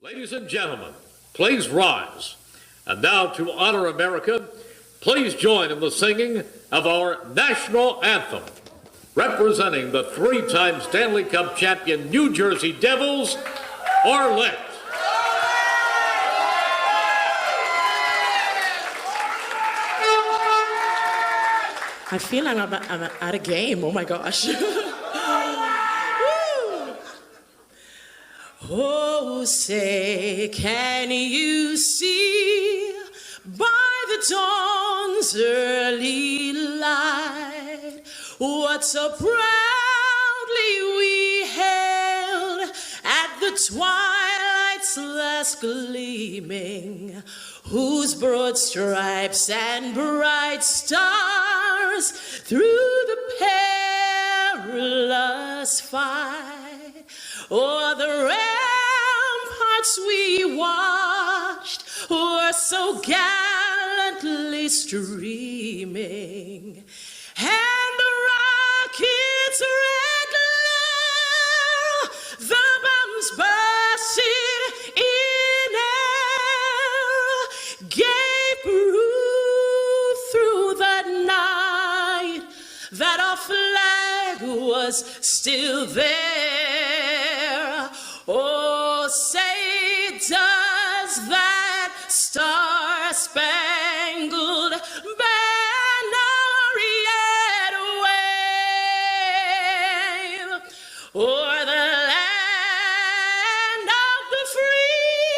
Ladies and gentlemen, please rise. And now to honor America, please join in the singing of our national anthem. Representing the three-time Stanley Cup champion New Jersey Devils, Arlette. I feel like I'm at a game. Oh my gosh. Oh, say, can you see by the dawn's early light what so proudly we hailed at the twilight's last gleaming, whose broad stripes and bright stars through the perilous fight o'er the ramparts we watched were so gallantly streaming, and the rocket's red glare, the bombs bursting in air, gave proof through the night that our flag was still there. Oh, say, does that star-spangled banner yet wave o'er the land of the free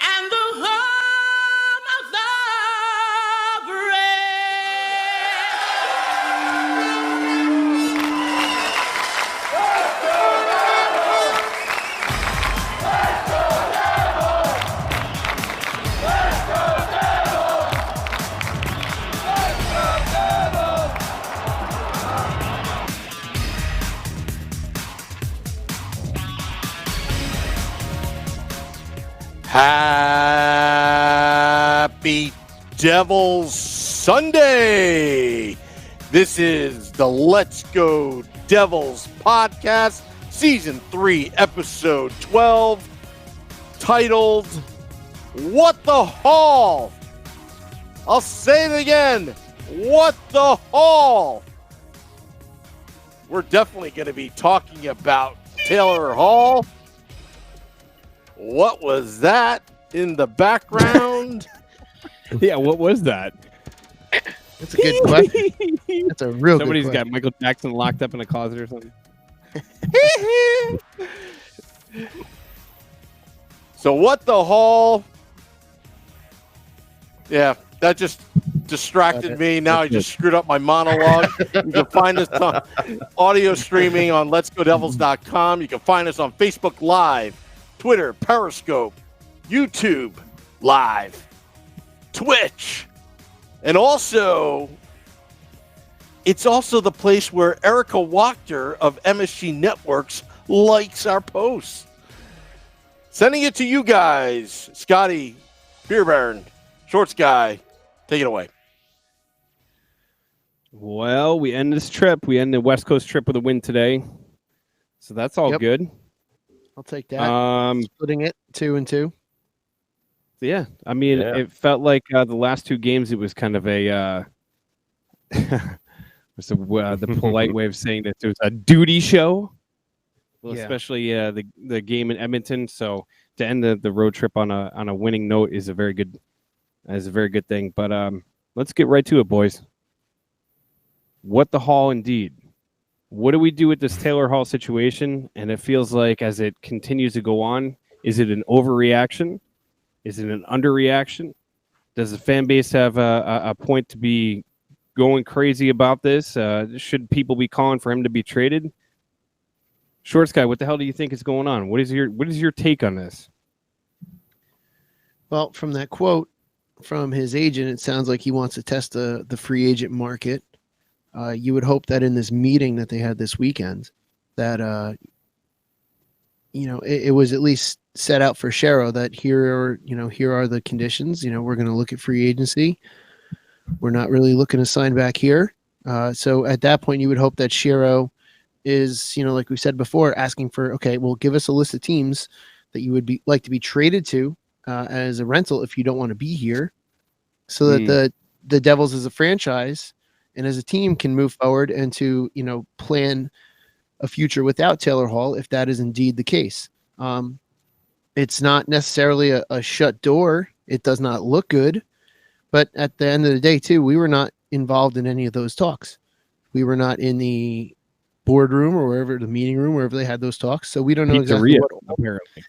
and the home of the Happy Devils Sunday! This is the Let's Go Devils podcast, season 3, episode 12, titled What the Hall? I'll say it again. What the Hall? We're definitely going to be talking about Taylor Hall. What was that in the background? Yeah, what was that? That's a good question. That's a real Somebody's good got Michael Jackson locked up in a closet or something. So what the hall? Yeah, that just distracted me. Now I just screwed up my monologue. You can find us on audio streaming on letsgodevils.com. You can find us on Facebook Live, Twitter, Periscope, YouTube Live, Twitch, and also it's also the place where Erica Wachter of MSG Networks likes our posts. Sending it to you guys, Scotty, Beer Baron, Shorts Guy, take it away. Well, we end this trip. We end the West Coast trip with a win today, so that's all good. I'll take that. Splitting it 2-2. Yeah, I mean, It felt like the last two games. It was kind of a what's the polite way of saying that it was a duty show. Well, especially the game in Edmonton. So to end the road trip on a winning note is a very good thing. But let's get right to it, boys. What the Hall, indeed. What do we do with this Taylor Hall situation? And it feels like as it continues to go on, is it an overreaction? Is it an underreaction? Does the fan base have a point to be going crazy about this? Should people be calling for him to be traded? Shorts Guy, what the hell do you think is going on? What is your take on this? Well, from that quote from his agent, it sounds like he wants to test the free agent market. You would hope that in this meeting that they had this weekend, that it was at least set out for Shero that here are the conditions. We're going to look at free agency. We're not really looking to sign back here. So at that point, you would hope that Shero is, like we said before, asking for, okay, well, give us a list of teams that you would like to be traded to as a rental if you don't want to be here, so that the Devils as a franchise and as a team can move forward and to, plan a future without Taylor Hall if that is indeed the case. It's not necessarily a shut door. It does not look good. But at the end of the day, too, we were not involved in any of those talks. We were not in the boardroom or wherever, the meeting room, wherever they had those talks. So we don't know exactly what. Apparently.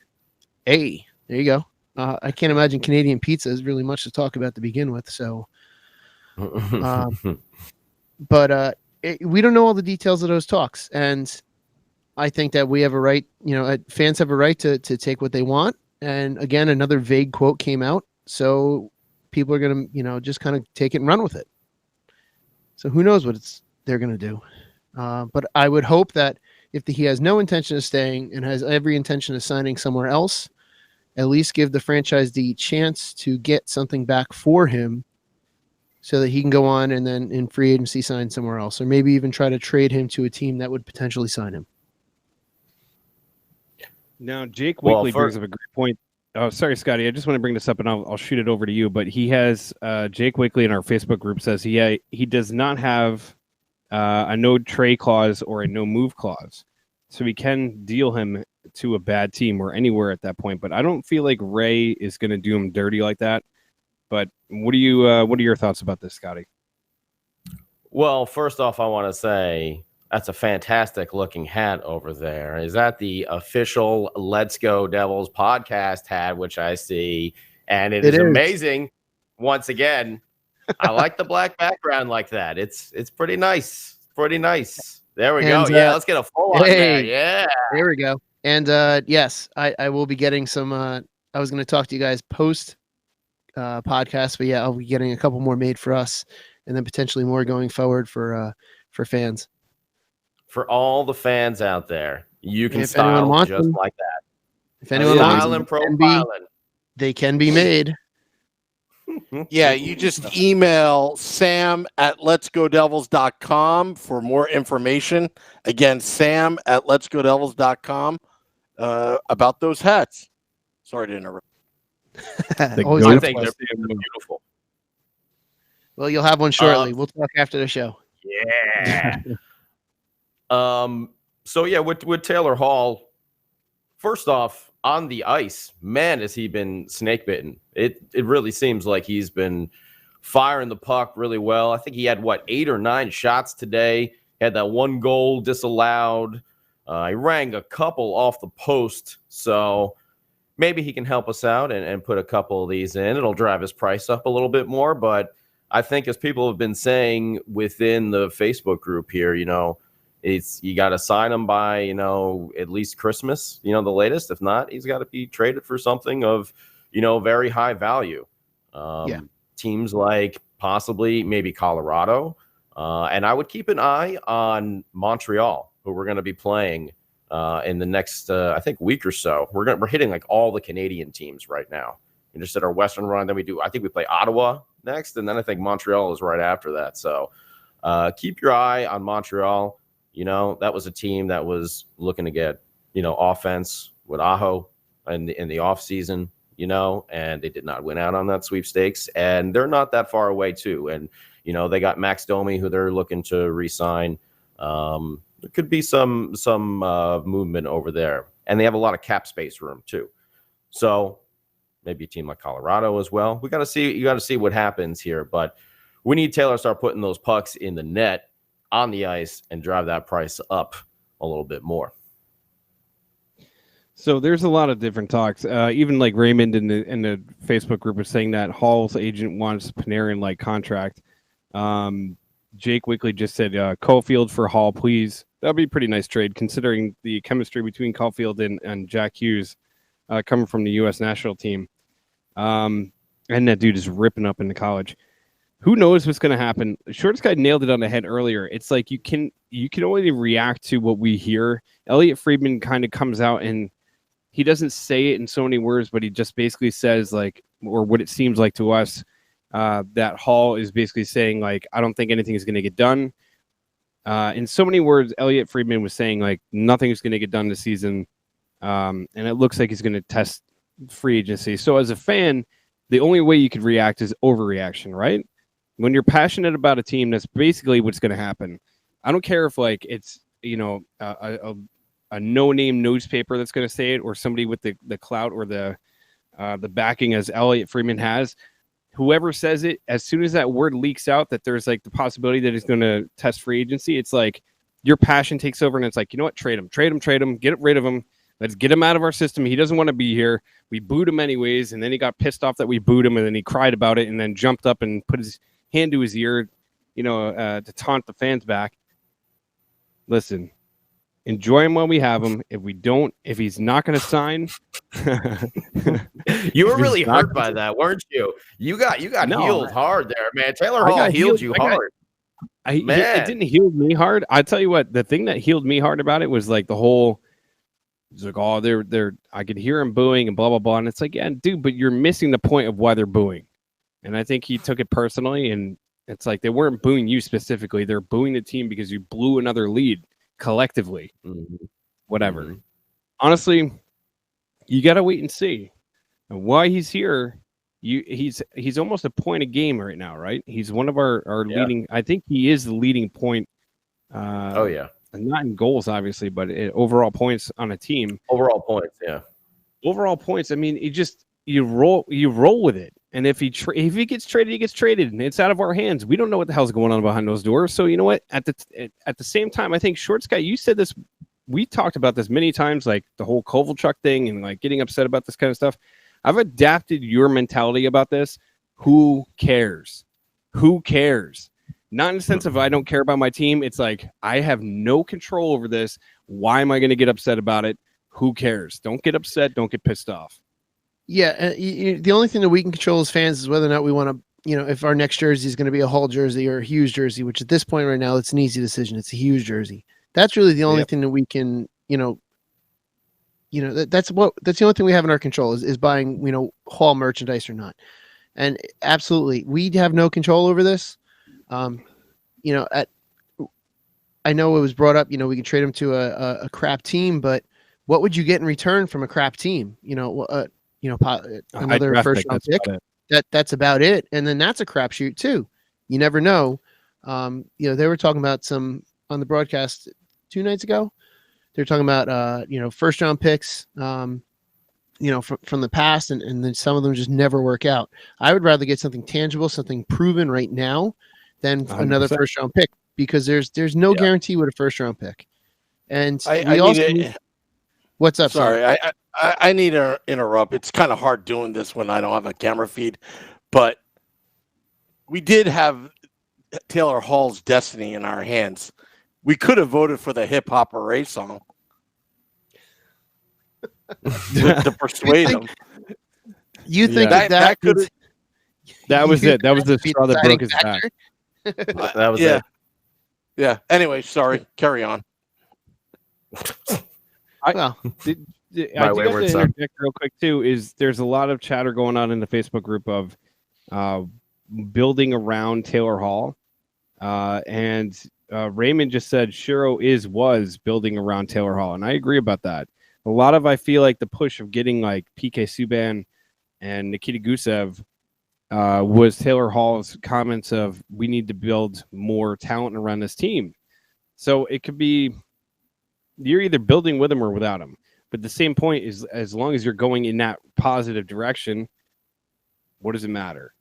Hey, there you go. I can't imagine Canadian pizza is really much to talk about to begin with. So, but we don't know all the details of those talks. And I think that we have a right, fans have a right to take what they want. And again, another vague quote came out. So people are going to, just kind of take it and run with it. So who knows what they're going to do. But I would hope that if he has no intention of staying and has every intention of signing somewhere else, at least give the franchise the chance to get something back for him so that he can go on and then in free agency sign somewhere else, or maybe even try to trade him to a team that would potentially sign him. Now, Jake Weekly brings up a great point. Oh, sorry, Scotty. I just want to bring this up, and I'll shoot it over to you. But he has Jake Weekly in our Facebook group says he does not have a no trade clause or a no move clause, so we can deal him to a bad team or anywhere at that point. But I don't feel like Ray is going to do him dirty like that. But what are your thoughts about this, Scotty? Well, first off, I want to say that's a fantastic looking hat over there. Is that the official Let's Go Devils podcast hat, which I see? And it is amazing. Once again, I like the black background like that. It's pretty nice. Pretty nice. There we go. Yeah, let's get a full on there. Yeah. There we go. And yes, I will be getting some. I was going to talk to you guys post podcast, but yeah, I'll be getting a couple more made for us, and then potentially more going forward for fans. For all the fans out there, you can style just them, like that. If anyone wants them, they can be made. Yeah, you just email sam@letsgodevils.com for more information. Again, sam@letsgodevils.com about those hats. Sorry to interrupt. I think they're beautiful. Well, you'll have one shortly. We'll talk after the show. Yeah. So yeah, with Taylor Hall, first off, on the ice, man, has he been snake bitten. It really seems like he's been firing the puck really well. I think he had 8 or 9 shots today. He had that one goal disallowed. He rang a couple off the post, so maybe he can help us out and put a couple of these in. It'll drive his price up a little bit more, but I think as people have been saying within the Facebook group here, you got to sign him by, at least Christmas, the latest. If not, he's got to be traded for something of, very high value. Teams like possibly maybe Colorado. And I would keep an eye on Montreal, who we're going to be playing in the next, I think, week or so. We're hitting like all the Canadian teams right now. We just did our Western run. Then I think we play Ottawa next. And then I think Montreal is right after that. So keep your eye on Montreal. That was a team that was looking to get, offense with Aho in the offseason, and they did not win out on that sweepstakes. And they're not that far away, too. And, they got Max Domi, who they're looking to re-sign. There could be some movement over there. And they have a lot of cap space room, too. So maybe a team like Colorado as well. You got to see what happens here. But we need Taylor to start putting those pucks in the net on the ice and drive that price up a little bit more. So there's a lot of different talks. Even like Raymond in the Facebook group was saying that Hall's agent wants Panarin-like contract. Jake Weekly just said Caulfield for Hall, please. That'd be a pretty nice trade considering the chemistry between Caulfield and Jack Hughes coming from the U.S. national team. And that dude is ripping up into college. Who knows what's going to happen? Shortest guy nailed it on the head earlier. It's like you can only react to what we hear. Elliot Friedman kind of comes out and he doesn't say it in so many words, but he just basically says like, or what it seems like to us, that Hall is basically saying like, I don't think anything is going to get done. In so many words, Elliot Friedman was saying like nothing is going to get done this season. and it looks like he's going to test free agency. So as a fan, the only way you could react is overreaction, right? When you're passionate about a team, that's basically what's going to happen. I don't care if like it's a no-name newspaper that's going to say it, or somebody with the clout or the backing as Elliot Freeman has. Whoever says it, as soon as that word leaks out that there's like the possibility that he's going to test free agency, it's like your passion takes over, and it's like, you know what, trade him, get rid of him. Let's get him out of our system. He doesn't want to be here. We booed him anyways, and then he got pissed off that we booed him, and then he cried about it, and then jumped up and put his hand to his ear, to taunt the fans back. Listen, enjoy him while we have him. If he's not going to sign, you were really hurt by that, weren't you? You got healed hard there, man. Taylor Hall healed you hard. It didn't heal me hard. I tell you what, the thing that healed me hard about it was like the whole. It's like, oh, they're. I could hear him booing and blah blah blah, and it's like, yeah, dude, but you're missing the point of why they're booing. And I think he took it personally, and it's like they weren't booing you specifically; they're booing the team because you blew another lead collectively. Mm-hmm. Whatever. Mm-hmm. Honestly, you got to wait and see. And why he's here, he's almost a point a game right now, right? He's one of our leading. I think he is the leading point. Not in goals, obviously, but overall points on a team. Overall points, yeah. Overall points. I mean, you roll with it. And if he gets traded, he gets traded, and it's out of our hands. We don't know what the hell's going on behind those doors. So you know what? At the same time, I think Short Sky, you said this. We talked about this many times, like the whole Kovalchuk thing, and like getting upset about this kind of stuff. I've adapted your mentality about this. Who cares? Who cares? Not in the sense of I don't care about my team. It's like I have no control over this. Why am I going to get upset about it? Who cares? Don't get upset. Don't get pissed off. Yeah, the only thing that we can control as fans is whether or not we want to, if our next jersey is going to be a Hall jersey or a Hughes jersey, which at this point right now, it's an easy decision. It's a Hughes jersey. That's really the only thing that we can, that's the only thing we have in our control is buying, Hall merchandise or not. And absolutely, we have no control over this. I know it was brought up, we can trade him to a crap team, but what would you get in return from a crap team? Another first round pick. That's about it. And then that's a crapshoot too. You never know. They were talking about on the broadcast 2 nights ago. They're talking about first round picks, from the past, and then some of them just never work out. I would rather get something tangible, something proven right now, than 100%. Another first round pick, because there's no guarantee with a first round pick. And what's up? Sorry, I need to interrupt. It's kind of hard doing this when I don't have a camera feed, but we did have Taylor Hall's destiny in our hands. We could have voted for the Hip Hop Ray song to persuade him. You think that could? That was it. That was the straw that broke his back. That was it. Yeah. Anyway, sorry. Carry on. I do have to interject real quick too. Is there's a lot of chatter going on in the Facebook group of building around Taylor Hall, and Raymond just said Shero was building around Taylor Hall, and I agree about that. A lot of I feel like the push of getting like PK Subban and Nikita Gusev was Taylor Hall's comments of we need to build more talent around this team. So it could be you're either building with him or without him. But the same point is, as long as you're going in that positive direction, what does it matter?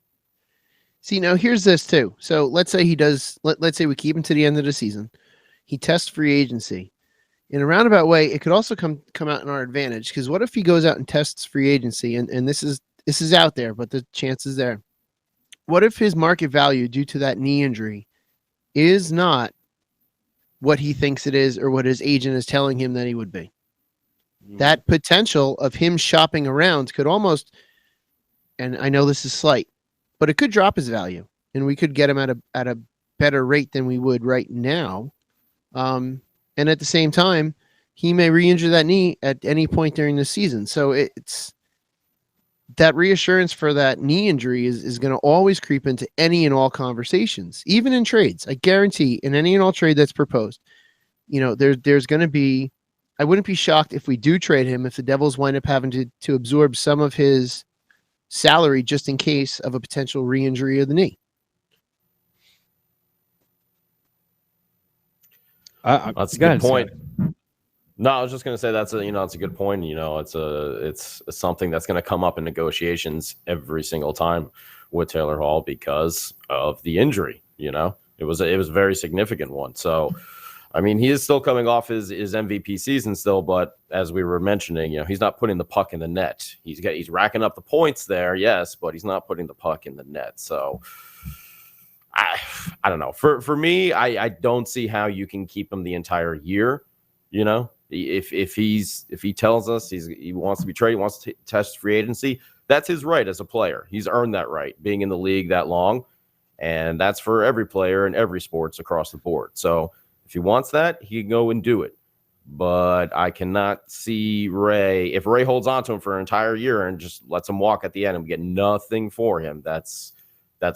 See, now here's this too. So let's say he does. Let's say we keep him to the end of the season. He tests free agency. In a roundabout way, it could also come out in our advantage, because what if he goes out and tests free agency, and this is out there, but the chance is there. What if his market value due to that knee injury is not what he thinks it is, or what his agent is telling him that he would be? That potential of him shopping around could almost, and I know this is slight, but it could drop his value, and we could get him at a better rate than we would right now. And at the same time, he may re-injure that knee at any point during the season. So it's that reassurance for that knee injury is going to always creep into any and all conversations, even in trades. I guarantee in any and all trade that's proposed, there's going to be I wouldn't be shocked if we do trade him if the Devils wind up having to absorb some of his salary just in case of a potential re-injury of the knee. That's a good point. No, I was just going to say that's a good point. It's something that's going to come up in negotiations every single time with Taylor Hall because of the injury. It was a very significant one. So, I mean, he is still coming off his MVP season still, but as we were mentioning, he's not putting the puck in the net. He's racking up the points there, yes, but he's not putting the puck in the net. So, I don't know. For me, I don't see how you can keep him the entire year. If he tells us he wants to be traded, he wants to test free agency, that's his right as a player. He's earned that right being in the league that long, and that's for every player in every sports across the board. So if he wants that, he can go and do it. But I cannot see Ray, if Ray holds on to him for an entire year and just lets him walk at the end and we get nothing for him, that's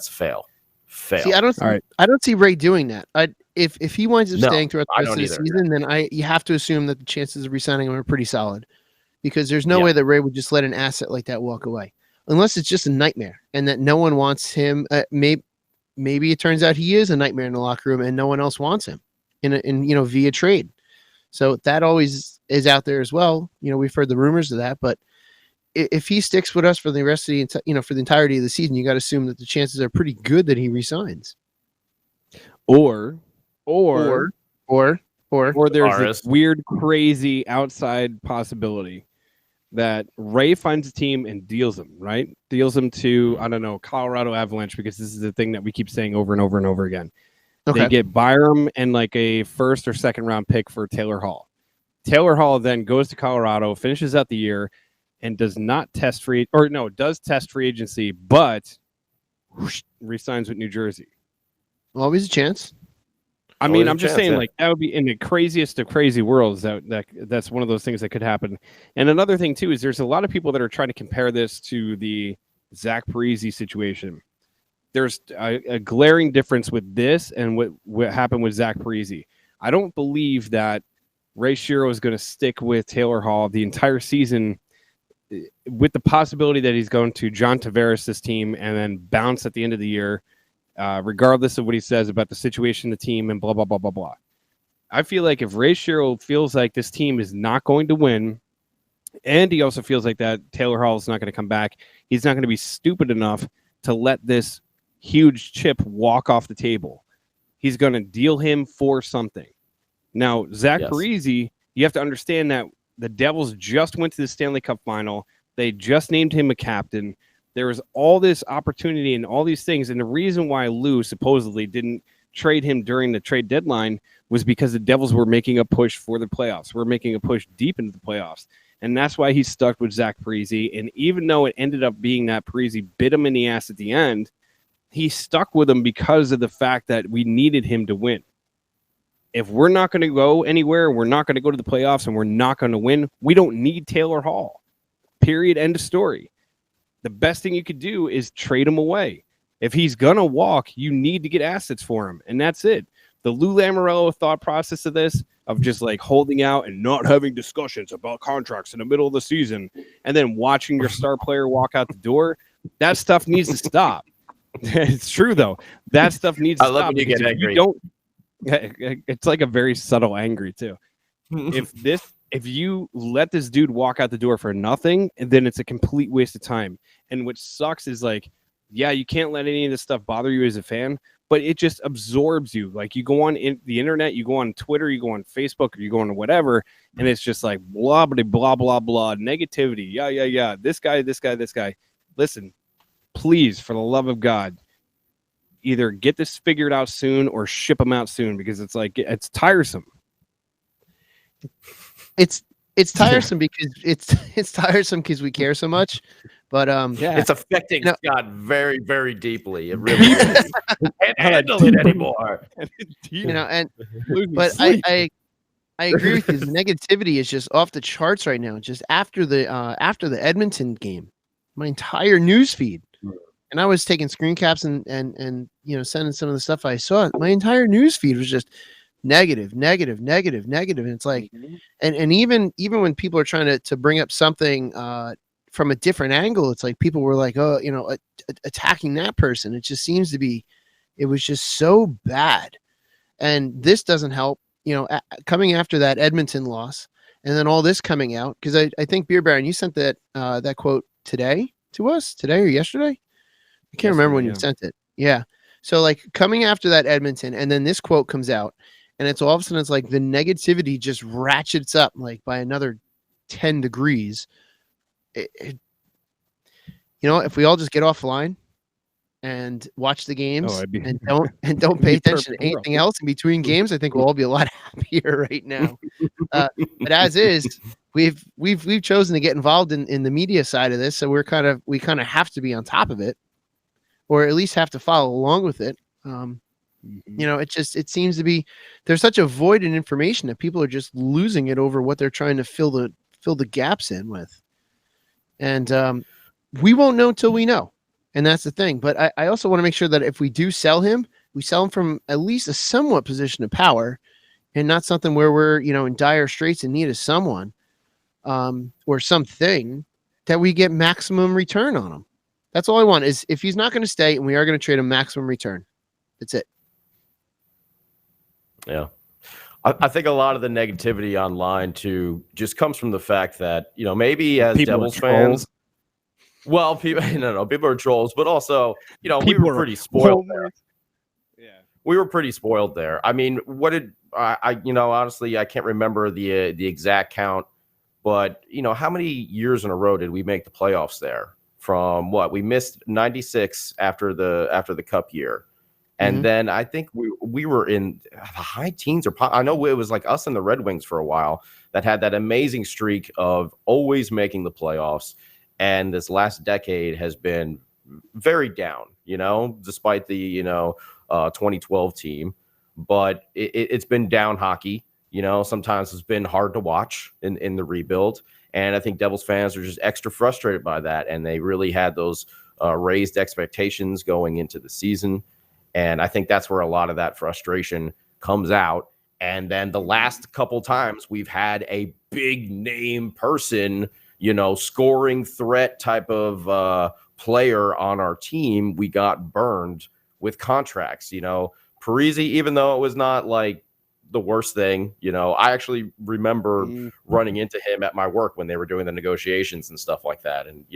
fail. See, I don't see Ray doing that. If he winds up staying throughout the rest of the season, then you have to assume that the chances of re-signing him are pretty solid, because there's no way that Ray would just let an asset like that walk away, unless it's just a nightmare and that no one wants him. Maybe it turns out he is a nightmare in the locker room and no one else wants him via trade. So that always is out there as well. We've heard the rumors of that, but if he sticks with us for the rest of for the entirety of the season, you got to assume that the chances are pretty good that he resigns. Or there's this weird, crazy outside possibility that Ray finds a team and deals him, right? Deals him to, I don't know, Colorado Avalanche, because this is the thing that we keep saying over and over and over again. Okay. They get Byram and like a first or second round pick for Taylor Hall. Taylor Hall then goes to Colorado, finishes out the year, and does test free agency, but resigns with New Jersey. Always a chance. I mean, I'm just saying, like, that would be in the craziest of crazy worlds. That's one of those things that could happen. And another thing too is there's a lot of people that are trying to compare this to the Zach Parise situation. There's a glaring difference with this and what happened with Zach Parise. I don't believe that Ray Shero is going to stick with Taylor Hall the entire season, with the possibility that he's going to John Tavares' team and then bounce at the end of the year, regardless of what he says about the situation, the team, and blah, blah, blah, blah, blah. I feel like if Ray Shero feels like this team is not going to win, and he also feels like that Taylor Hall is not going to come back, he's not going to be stupid enough to let this huge chip walk off the table. He's going to deal him for something. Now, Zach Parise, you have to understand that the Devils just went to the Stanley Cup final. They just named him a captain. There was all this opportunity and all these things. And the reason why Lou supposedly didn't trade him during the trade deadline was because the Devils were making a push for the playoffs. We're making a push deep into the playoffs. And that's why he stuck with Zach Parise. And even though it ended up being that Parise bit him in the ass at the end, he stuck with him because of the fact that we needed him to win. If we're not going to go anywhere, we're not going to go to the playoffs, and we're not going to win, we don't need Taylor Hall. Period. End of story. The best thing you could do is trade him away. If he's going to walk, you need to get assets for him, and that's it. The Lou Lamoriello thought process of this, of just like holding out and not having discussions about contracts in the middle of the season and then watching your star player walk out the door, that stuff needs to stop. It's true, though. That stuff needs to stop. I love when you get angry. It's like a very subtle angry too. If you let this dude walk out the door for nothing, then it's a complete waste of time. And what sucks is like, yeah, you can't let any of this stuff bother you as a fan, but it just absorbs you. Like you go on the internet, you go on Twitter, you go on Facebook, or you go on whatever, and it's just like blah blah blah blah blah negativity. Yeah. This guy. Listen, please, for the love of God, either get this figured out soon or ship them out soon, because it's like it's tiresome. It's tiresome because it's tiresome because we care so much, but it's affecting Scott very, very deeply. It really is. He can't handle it anymore. But I agree with you. The negativity is just off the charts right now. Just after the Edmonton game, my entire news feed. And I was taking screen caps and sending some of the stuff I saw. My entire news feed was just negative, negative, negative, negative. And it's like, and even when people are trying to bring up something from a different angle, it's like people were like, oh, attacking that person. It just seems to be, it was just so bad. And this doesn't help, coming after that Edmonton loss, and then all this coming out, because I think Beer Baron, you sent that that quote today to us, today or yesterday. I can't remember when you sent it. Yeah. So like coming after that Edmonton, and then this quote comes out, and it's all of a sudden it's like the negativity just ratchets up like by another 10 degrees. If we all just get offline and watch the games and don't pay attention to anything else in between games, I think we'll all be a lot happier right now. But as is, we've chosen to get involved in the media side of this, so we kind of have to be on top of it, or at least have to follow along with it. It seems to be, there's such a void in information that people are just losing it over what they're trying to fill the gaps in with. And we won't know till we know. And that's the thing. But I also want to make sure that if we do sell him, we sell him from at least a somewhat position of power, and not something where we're, in dire straits and need of someone or something, that we get maximum return on him. That's all I want, is if he's not going to stay and we are going to trade him, maximum return. That's it. Yeah. I think a lot of the negativity online too just comes from the fact that, maybe as people Devils fans, well, people are trolls, but also, we were pretty spoiled there. Yeah. We were pretty spoiled there. I mean, what did I honestly, I can't remember the exact count, but how many years in a row did we make the playoffs there? From what we missed 96 after the Cup year. And then I think we were in the high teens, or I know it was like us and the Red Wings for a while that had that amazing streak of always making the playoffs. And this last decade has been very down, despite the 2012 team. But it's been down hockey. Sometimes it's been hard to watch in the rebuild. And I think Devils fans are just extra frustrated by that. And they really had those raised expectations going into the season. And I think that's where a lot of that frustration comes out. And then the last couple times we've had a big name person, scoring threat type of player on our team, we got burned with contracts. Parise, even though it was not like the worst thing, I actually remember running into him at my work when they were doing the negotiations and stuff like that. And,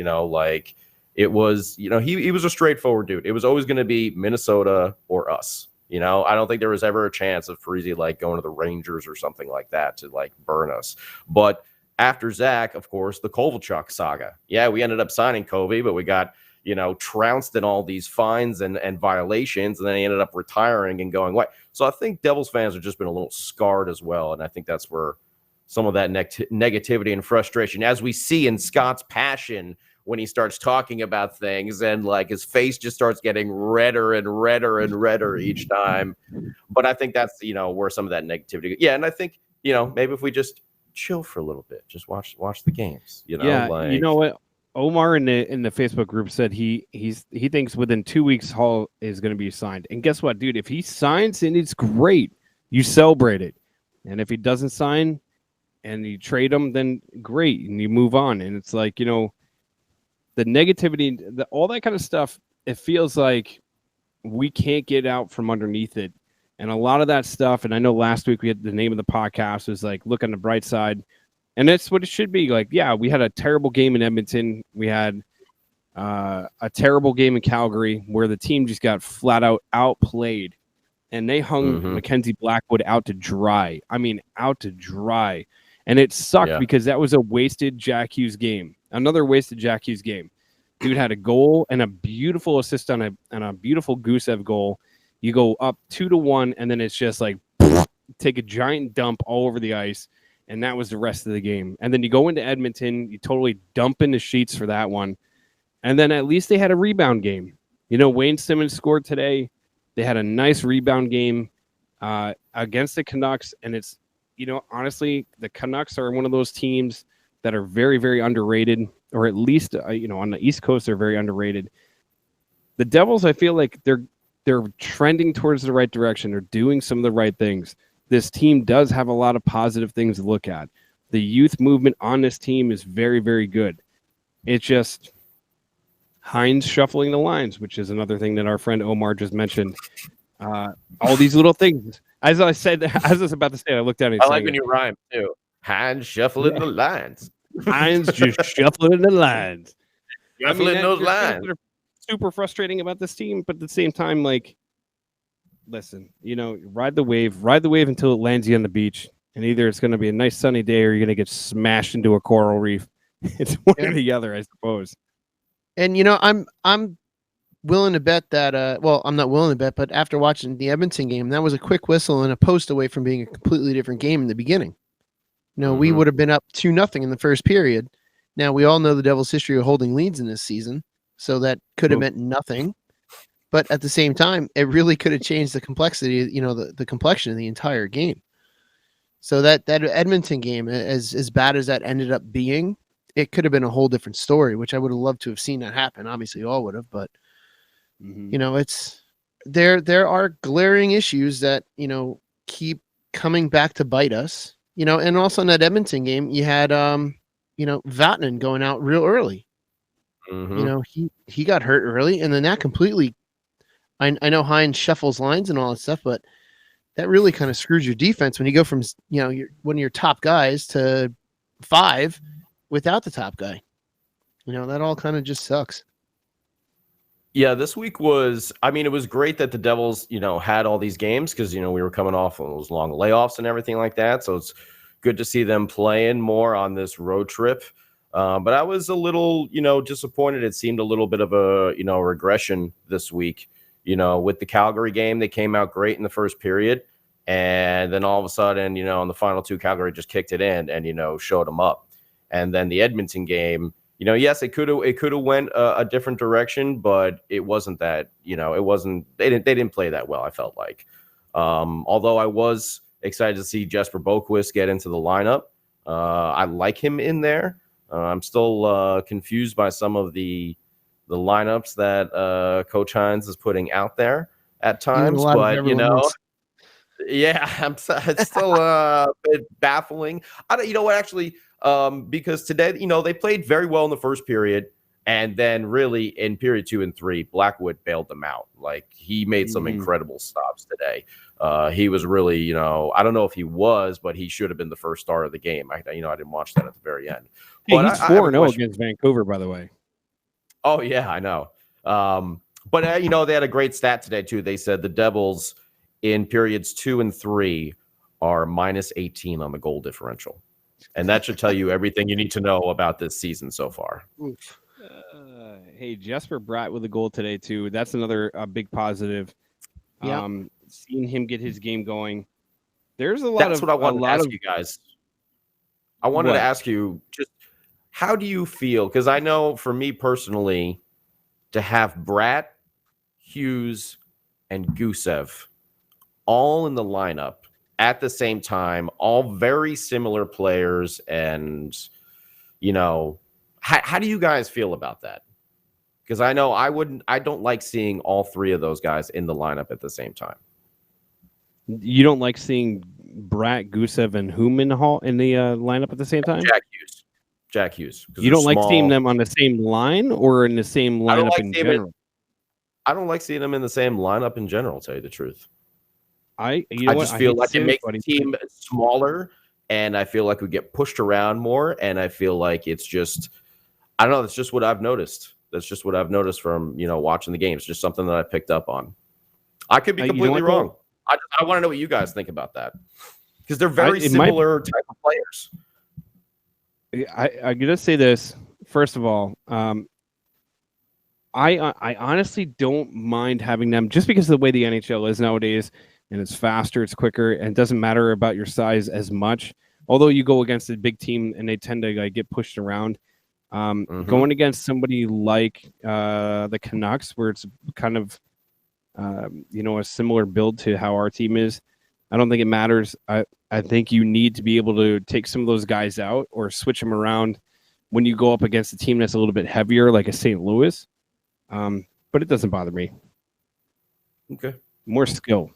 it was, he was a straightforward dude. It was always going to be Minnesota or us. I don't think there was ever a chance of Parise like going to the Rangers or something like that to like burn us. But after Zach, of course, the Kovalchuk saga. Yeah, we ended up signing Covey, but we got, trounced in all these fines and violations. And then he ended up retiring and going away. So I think Devils fans have just been a little scarred as well. And I think that's where some of that negativity and frustration, as we see in Scott's passion when he starts talking about things, and like his face just starts getting redder and redder and redder each time. But I think that's, where some of that negativity. Yeah. And I think, maybe if we just chill for a little bit, just watch the games, Yeah. You know what? Omar in the Facebook group said he thinks within 2 weeks Hall is going to be signed. And guess what, dude? If he signs and it's great, you celebrate it. And if he doesn't sign and you trade him, then great, and you move on. And it's like, the negativity, all that kind of stuff, it feels like we can't get out from underneath it. And a lot of that stuff, and I know last week we had the name of the podcast was like, look on the bright side. And that's what it should be. Like, yeah, we had a terrible game in Edmonton. We had a terrible game in Calgary where the team just got flat out outplayed. And they hung Mackenzie Blackwood out to dry. I mean, out to dry. And it sucked because that was a wasted Jack Hughes game. Another wasted Jack Hughes game. Dude had a goal and a beautiful assist on a beautiful Gusev goal. You go up 2-1, and then it's just like take a giant dump all over the ice, and that was the rest of the game. And then you go into Edmonton, you totally dump in the sheets for that one. And then at least they had a rebound game. Wayne Simmons scored today. They had a nice rebound game against the Canucks, and it's, honestly, the Canucks are one of those teams that are very, very underrated, or at least, on the East Coast, they're very underrated. The Devils, I feel like they're trending towards the right direction. They're doing some of the right things. this team does have a lot of positive things to look at. The youth movement on this team is very, very good. It's just Hines shuffling the lines, which is another thing that our friend Omar just mentioned. All these little things. As I said, as I was about to say, I looked down and I like when you rhyme too. Hand shuffling the lines. Hines just shuffling the lines. Shuffling those there's things lines. that are super frustrating about this team, but at the same time, like, listen, ride the wave until it lands you on the beach, and either it's going to be a nice sunny day or you're going to get smashed into a coral reef. It's one or the other, I suppose. And I'm willing to bet that well, I'm not willing to bet, but after watching the Edmonton game, that was a quick whistle and a post away from being a completely different game in the beginning. We would have been up 2-0 in the first period. Now we all know the Devils' history of holding leads in this season, so that could have meant nothing. But at the same time, it really could have changed the complexity, the complexion of the entire game. So that Edmonton game, as bad as that ended up being, it could have been a whole different story, which I would have loved to have seen that happen. Obviously, all would have, but it's there are glaring issues that keep coming back to bite us. And also in that Edmonton game, you had Vatanen going out real early. He got hurt early, and then that completely. I know Hines shuffles lines and all that stuff, but that really kind of screws your defense when you go from one of your top guys to 5 without the top guy. That all kind of just sucks. Yeah, this week was, it was great that the Devils, had all these games because, we were coming off of those long layoffs and everything like that. So it's good to see them playing more on this road trip. But I was a little, disappointed. It seemed a little bit of a, regression this week. With the Calgary game, they came out great in the first period. And then all of a sudden, in the final 2, Calgary just kicked it in and, showed them up. And then the Edmonton game, yes, it could have went a different direction, but it wasn't that, it wasn't, they didn't play that well, I felt like. Although I was excited to see Jesper Boquist get into the lineup. I like him in there. I'm still confused by some of the lineups that Coach Hines is putting out there at times, but yeah, it's still a bit baffling. I don't, actually, because today, they played very well in the first period, and then really in period 2 and 3, Blackwood bailed them out. Like, he made some incredible stops today. He was really, I don't know if he was, but he should have been the first star of the game. I didn't watch that at the very end. Hey, he's 4-0 against Vancouver, by the way. Oh yeah, I know. But they had a great stat today too. They said the Devils in periods 2 and 3 are -18 on the goal differential, and that should tell you everything you need to know about this season so far. Hey, Jesper Bratt with a goal today too. That's another big positive. Yeah. Seeing him get his game going. There's a lot. That's what I wanted to ask you guys. I wanted to ask you just how do you feel? Because I know for me personally, to have Bratt, Hughes, and Gusev all in the lineup at the same time, all very similar players, and how do you guys feel about that? Because I know I don't like seeing all 3 of those guys in the lineup at the same time. You don't like seeing Bratt, Gusev, and whom in the lineup at the same time? Jack Hughes. You don't like seeing them on the same line or in the same lineup in general? I don't like seeing them in the same lineup in general, to tell you the truth. I just feel like it makes the team smaller, and I feel like we get pushed around more, and I feel like it's just, I don't know, that's just what I've noticed. That's just what I've noticed from, watching the games. Just something that I picked up on. I could be completely wrong. I want to know what you guys think about that. Because they're very similar type of players. I'm gonna say this first of all. I honestly don't mind having them just because of the way the NHL is nowadays, and it's faster, it's quicker, and it doesn't matter about your size as much. Although you go against a big team and they tend to get pushed around. Going against somebody like the Canucks, where it's kind of a similar build to how our team is, I don't think it matters. I think you need to be able to take some of those guys out or switch them around when you go up against a team that's a little bit heavier, like a St. Louis. But it doesn't bother me. Okay. More skill.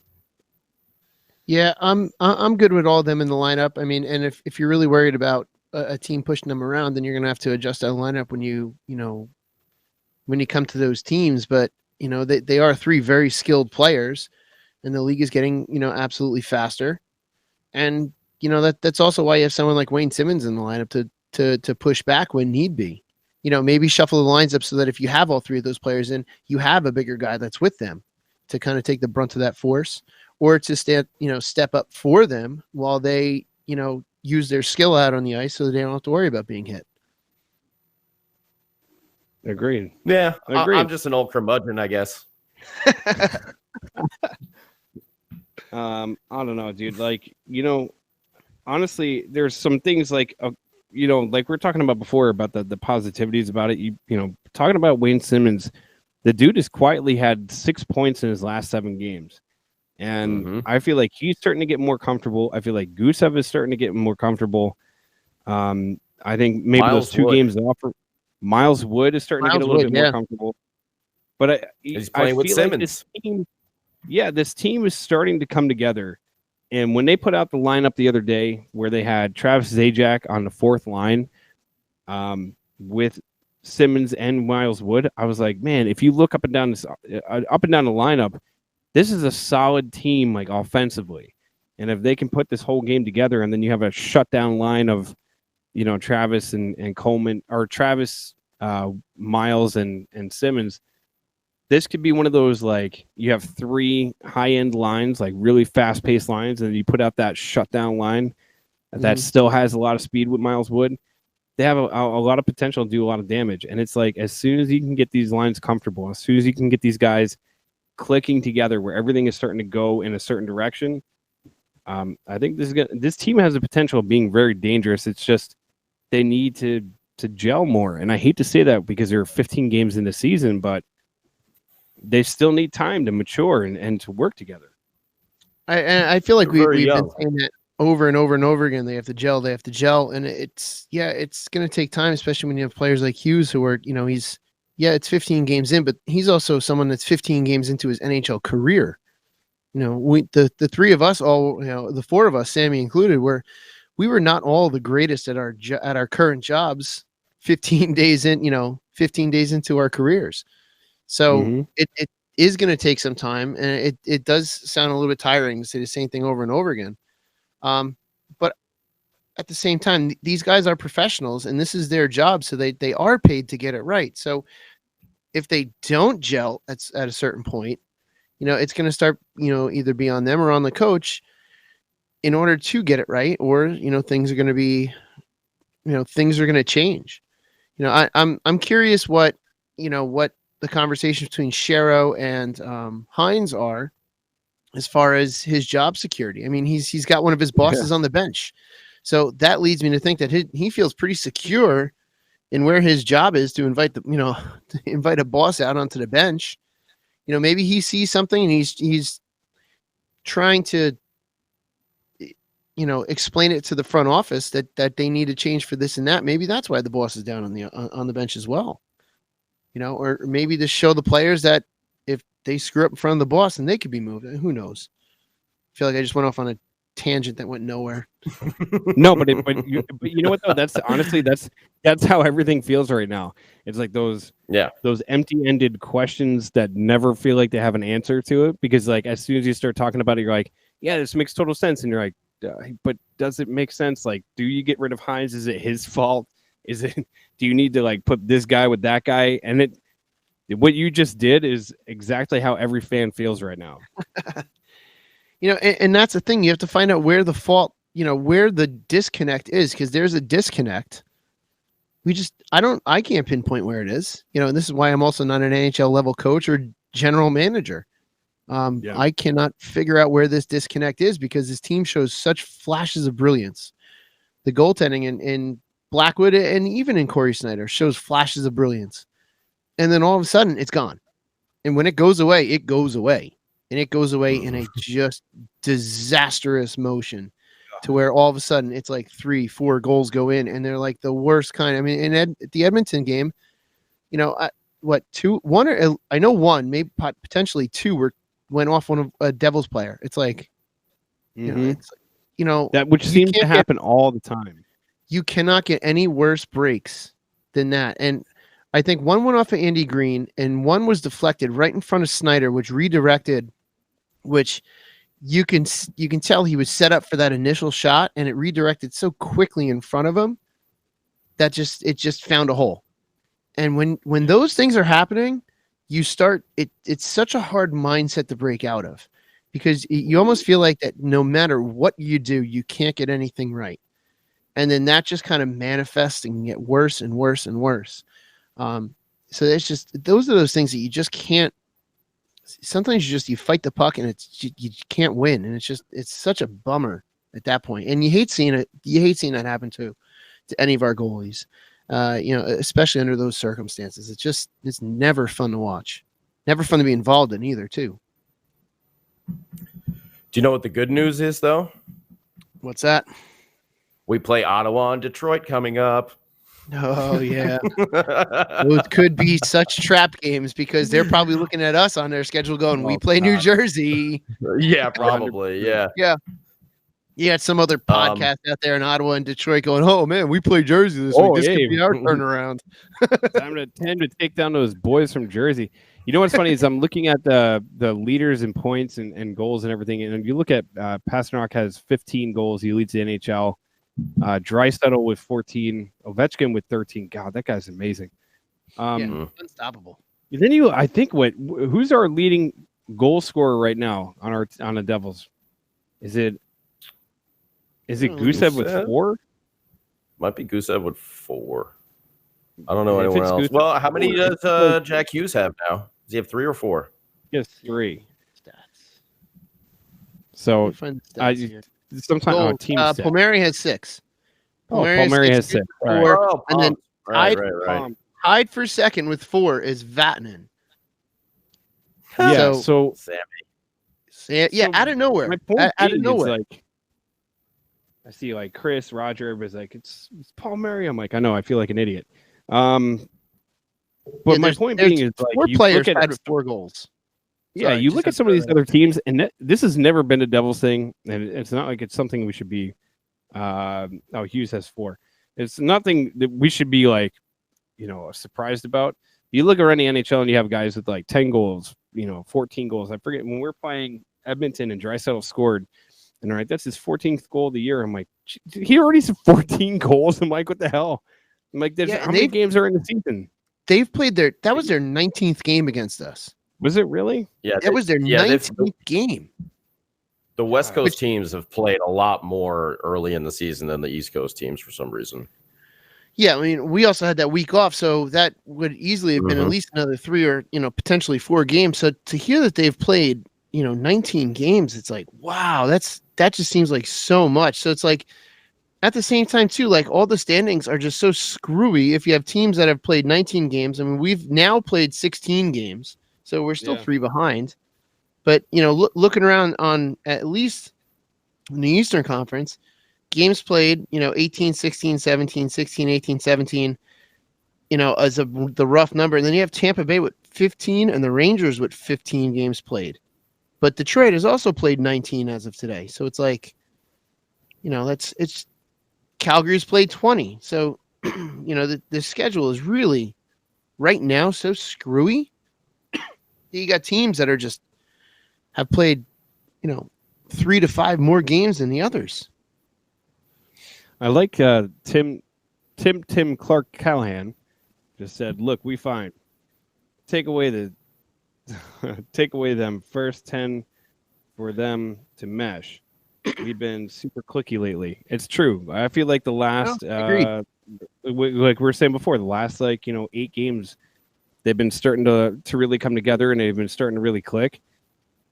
Yeah, I'm good with all of them in the lineup. I mean, and if you're really worried about a team pushing them around, then you're gonna have to adjust that lineup when when you come to those teams. But they are three very skilled players, and the league is getting absolutely faster. And that's also why you have someone like Wayne Simmons in the lineup to push back when need be. Maybe shuffle the lines up so that if you have all three of those players in, you have a bigger guy that's with them to kind of take the brunt of that force, or to step up for them while they use their skill out on the ice so that they don't have to worry about being hit. Agreed. Yeah, Agreed. I'm just an old curmudgeon, I guess. I don't know, dude. Like, honestly, there's some things like, like we were talking about before about the positivities about it. Talking about Wayne Simmons, the dude has quietly had 6 points in his last 7 games. And I feel like he's starting to get more comfortable. I feel like Gusev is starting to get more comfortable. I think maybe Miles those 2 Wood. games off. Miles Wood is starting to get a little bit more comfortable. But He's playing with Simmons. This team is starting to come together. And when they put out the lineup the other day where they had Travis Zajac on the 4th line with Simmons and Miles Wood, I was like, man, if you look up and down the lineup, this is a solid team, like offensively. And if they can put this whole game together, and then you have a shutdown line of, Travis and Coleman, or Travis, Miles and Simmons, this could be one of those, like, you have 3 high-end lines, like really fast-paced lines, and you put out that shutdown line that still has a lot of speed with Miles Wood. They have a lot of potential to do a lot of damage. And it's like, as soon as you can get these lines comfortable, as soon as you can get these guys clicking together where everything is starting to go in a certain direction, I think this team has the potential of being very dangerous. It's just they need to gel more. And I hate to say that because there are 15 games in the season, but they still need time to mature and to work together. I feel like we've been young. saying that over and over and over again. They have to gel, and it's going to take time, especially when you have players like Hughes who are it's 15 games in, but he's also someone that's 15 games into his NHL career. The 3 of us, all the 4 of us, Sammy included, we were not all the greatest at our current jobs 15 days into our careers. So it is going to take some time, and it does sound a little bit tiring to say the same thing over and over again. But at the same time, these guys are professionals, and this is their job, so they are paid to get it right. So if they don't gel at a certain point, it's going to start, either be on them or on the coach in order to get it right, or things are going to be, things are going to change. I'm curious what the conversation between Shero and Hines are as far as his job security. I mean, he's got one of his bosses on the bench. So that leads me to think that he feels pretty secure in where his job is to invite a boss out onto the bench. Maybe he sees something and he's trying to, explain it to the front office that they need to change for this and that. Maybe that's why the boss is down on the bench as well. Or maybe to show the players that if they screw up in front of the boss, then they could be moved. Who knows? I feel like I just went off on a tangent that went nowhere. No, but you know what though? That's how everything feels right now. It's like those empty-ended questions that never feel like they have an answer to it, because like as soon as you start talking about it, you're like, yeah, this makes total sense, and you're like, but does it make sense? Like, do you get rid of Hines? Is it his fault? Do you need to like put this guy with that guy? And what you just did is exactly how every fan feels right now. And that's the thing. You have to find out where the fault, where the disconnect is, because there's a disconnect. I can't pinpoint where it is, and this is why I'm also not an NHL level coach or general manager. I cannot figure out where this disconnect is, because this team shows such flashes of brilliance. The goaltending in Blackwood and even in Corey Snyder shows flashes of brilliance. And then all of a sudden it's gone. And when it goes away, it goes away. And it goes away in a just disastrous motion, to where all of a sudden it's like 3-4 goals go in, and they're like the worst kind. I mean, at the Edmonton game, I know one, maybe potentially 2 went off one of a Devils player. It's like, You know, it's that which you seems to can't get- happen all the time. You cannot get any worse breaks than that. And I think one went off of Andy Green, and one was deflected right in front of Snyder, which redirected, which you can tell he was set up for that initial shot, and it redirected so quickly in front of him that it just found a hole. And when those things are happening, you start it's such a hard mindset to break out of, because you almost feel like that no matter what you do, you can't get anything right. And then that just kind of manifests and can get worse and worse and worse. So it's just, those are those things that you just can't. Sometimes you fight the puck and you can't win, and it's such a bummer at that point. And you hate seeing it. You hate seeing that happen to any of our goalies. Especially under those circumstances. It's never fun to watch. Never fun to be involved in either, too. Do you know what the good news is, though? What's that? We play Ottawa and Detroit coming up. Oh, yeah. Those could be such trap games, because they're probably looking at us on their schedule going, we play New Jersey. Yeah, probably. Yeah. Yeah. You had some other podcast out there in Ottawa and Detroit going, oh, man, we play Jersey this week. This could be our turnaround. Time to take down those boys from Jersey. You know what's funny is I'm looking at the leaders in points and goals and everything. And if you look at Pasternak has 15 goals. He leads the NHL. Draisaitl with 14. Ovechkin with 13. God, that guy's amazing. Unstoppable. Then I think who's our leading goal scorer right now on the Devils? Is it Gusev with 4? Might be Gusev with 4. I don't know anyone else. Well, how many does Jack Hughes have now? Does he have 3 or 4? He has 3. Stats. So sometimes team stats. Palmieri has 6. Palmieri has 6. Right. And then right. tied for second with 4 is Vatanen. Yeah. So Sammy. Out of nowhere. My point out of nowhere. I see Chris, Roger, everybody's like, it's Palmieri. I'm like, I know, I feel like an idiot. But my point being is 4 players tied with 4 goals. Yeah, you look at some of these other teams, and this has never been a Devils thing, and it's not like it's something we should be. Hughes has 4. It's nothing that we should be surprised about. You look around the NHL, and you have guys with 10 goals, 14 goals. I forget when we're playing Edmonton and Draisaitl scored. And that's his 14th goal of the year. I'm like, he already has 14 goals. I'm like, what the hell? I'm like, how many games are in the season? They've played that was their 19th game against us. Was it really? Yeah, that was their 19th game. The West Coast teams have played a lot more early in the season than the East Coast teams for some reason. Yeah, I mean, we also had that week off, so that would easily have been at least another 3 or potentially 4 games. So to hear that they've played 19 games, it's like, wow, that just seems like so much. So it's like, at the same time too, all the standings are just so screwy. If you have teams that have played 19 games, I mean, we've now played 16 games, so we're still 3 behind. But looking around on at least in the Eastern Conference, games played, 18, 16, 17, 16, 18, 17, as the rough number. And then you have Tampa Bay with 15 and the Rangers with 15 games played. But Detroit has also played 19 as of today. So it's like, it's Calgary's played 20. So, the schedule is really right now so screwy. You got teams that are just have played, 3 to 5 more games than the others. I like Tim Clark Callahan just said, look, we fine. Take away them first 10 for them to mesh. We've been super clicky lately. It's true. I feel like the last like we were saying before, the last 8 games, they've been starting to really come together, and they've been starting to really click.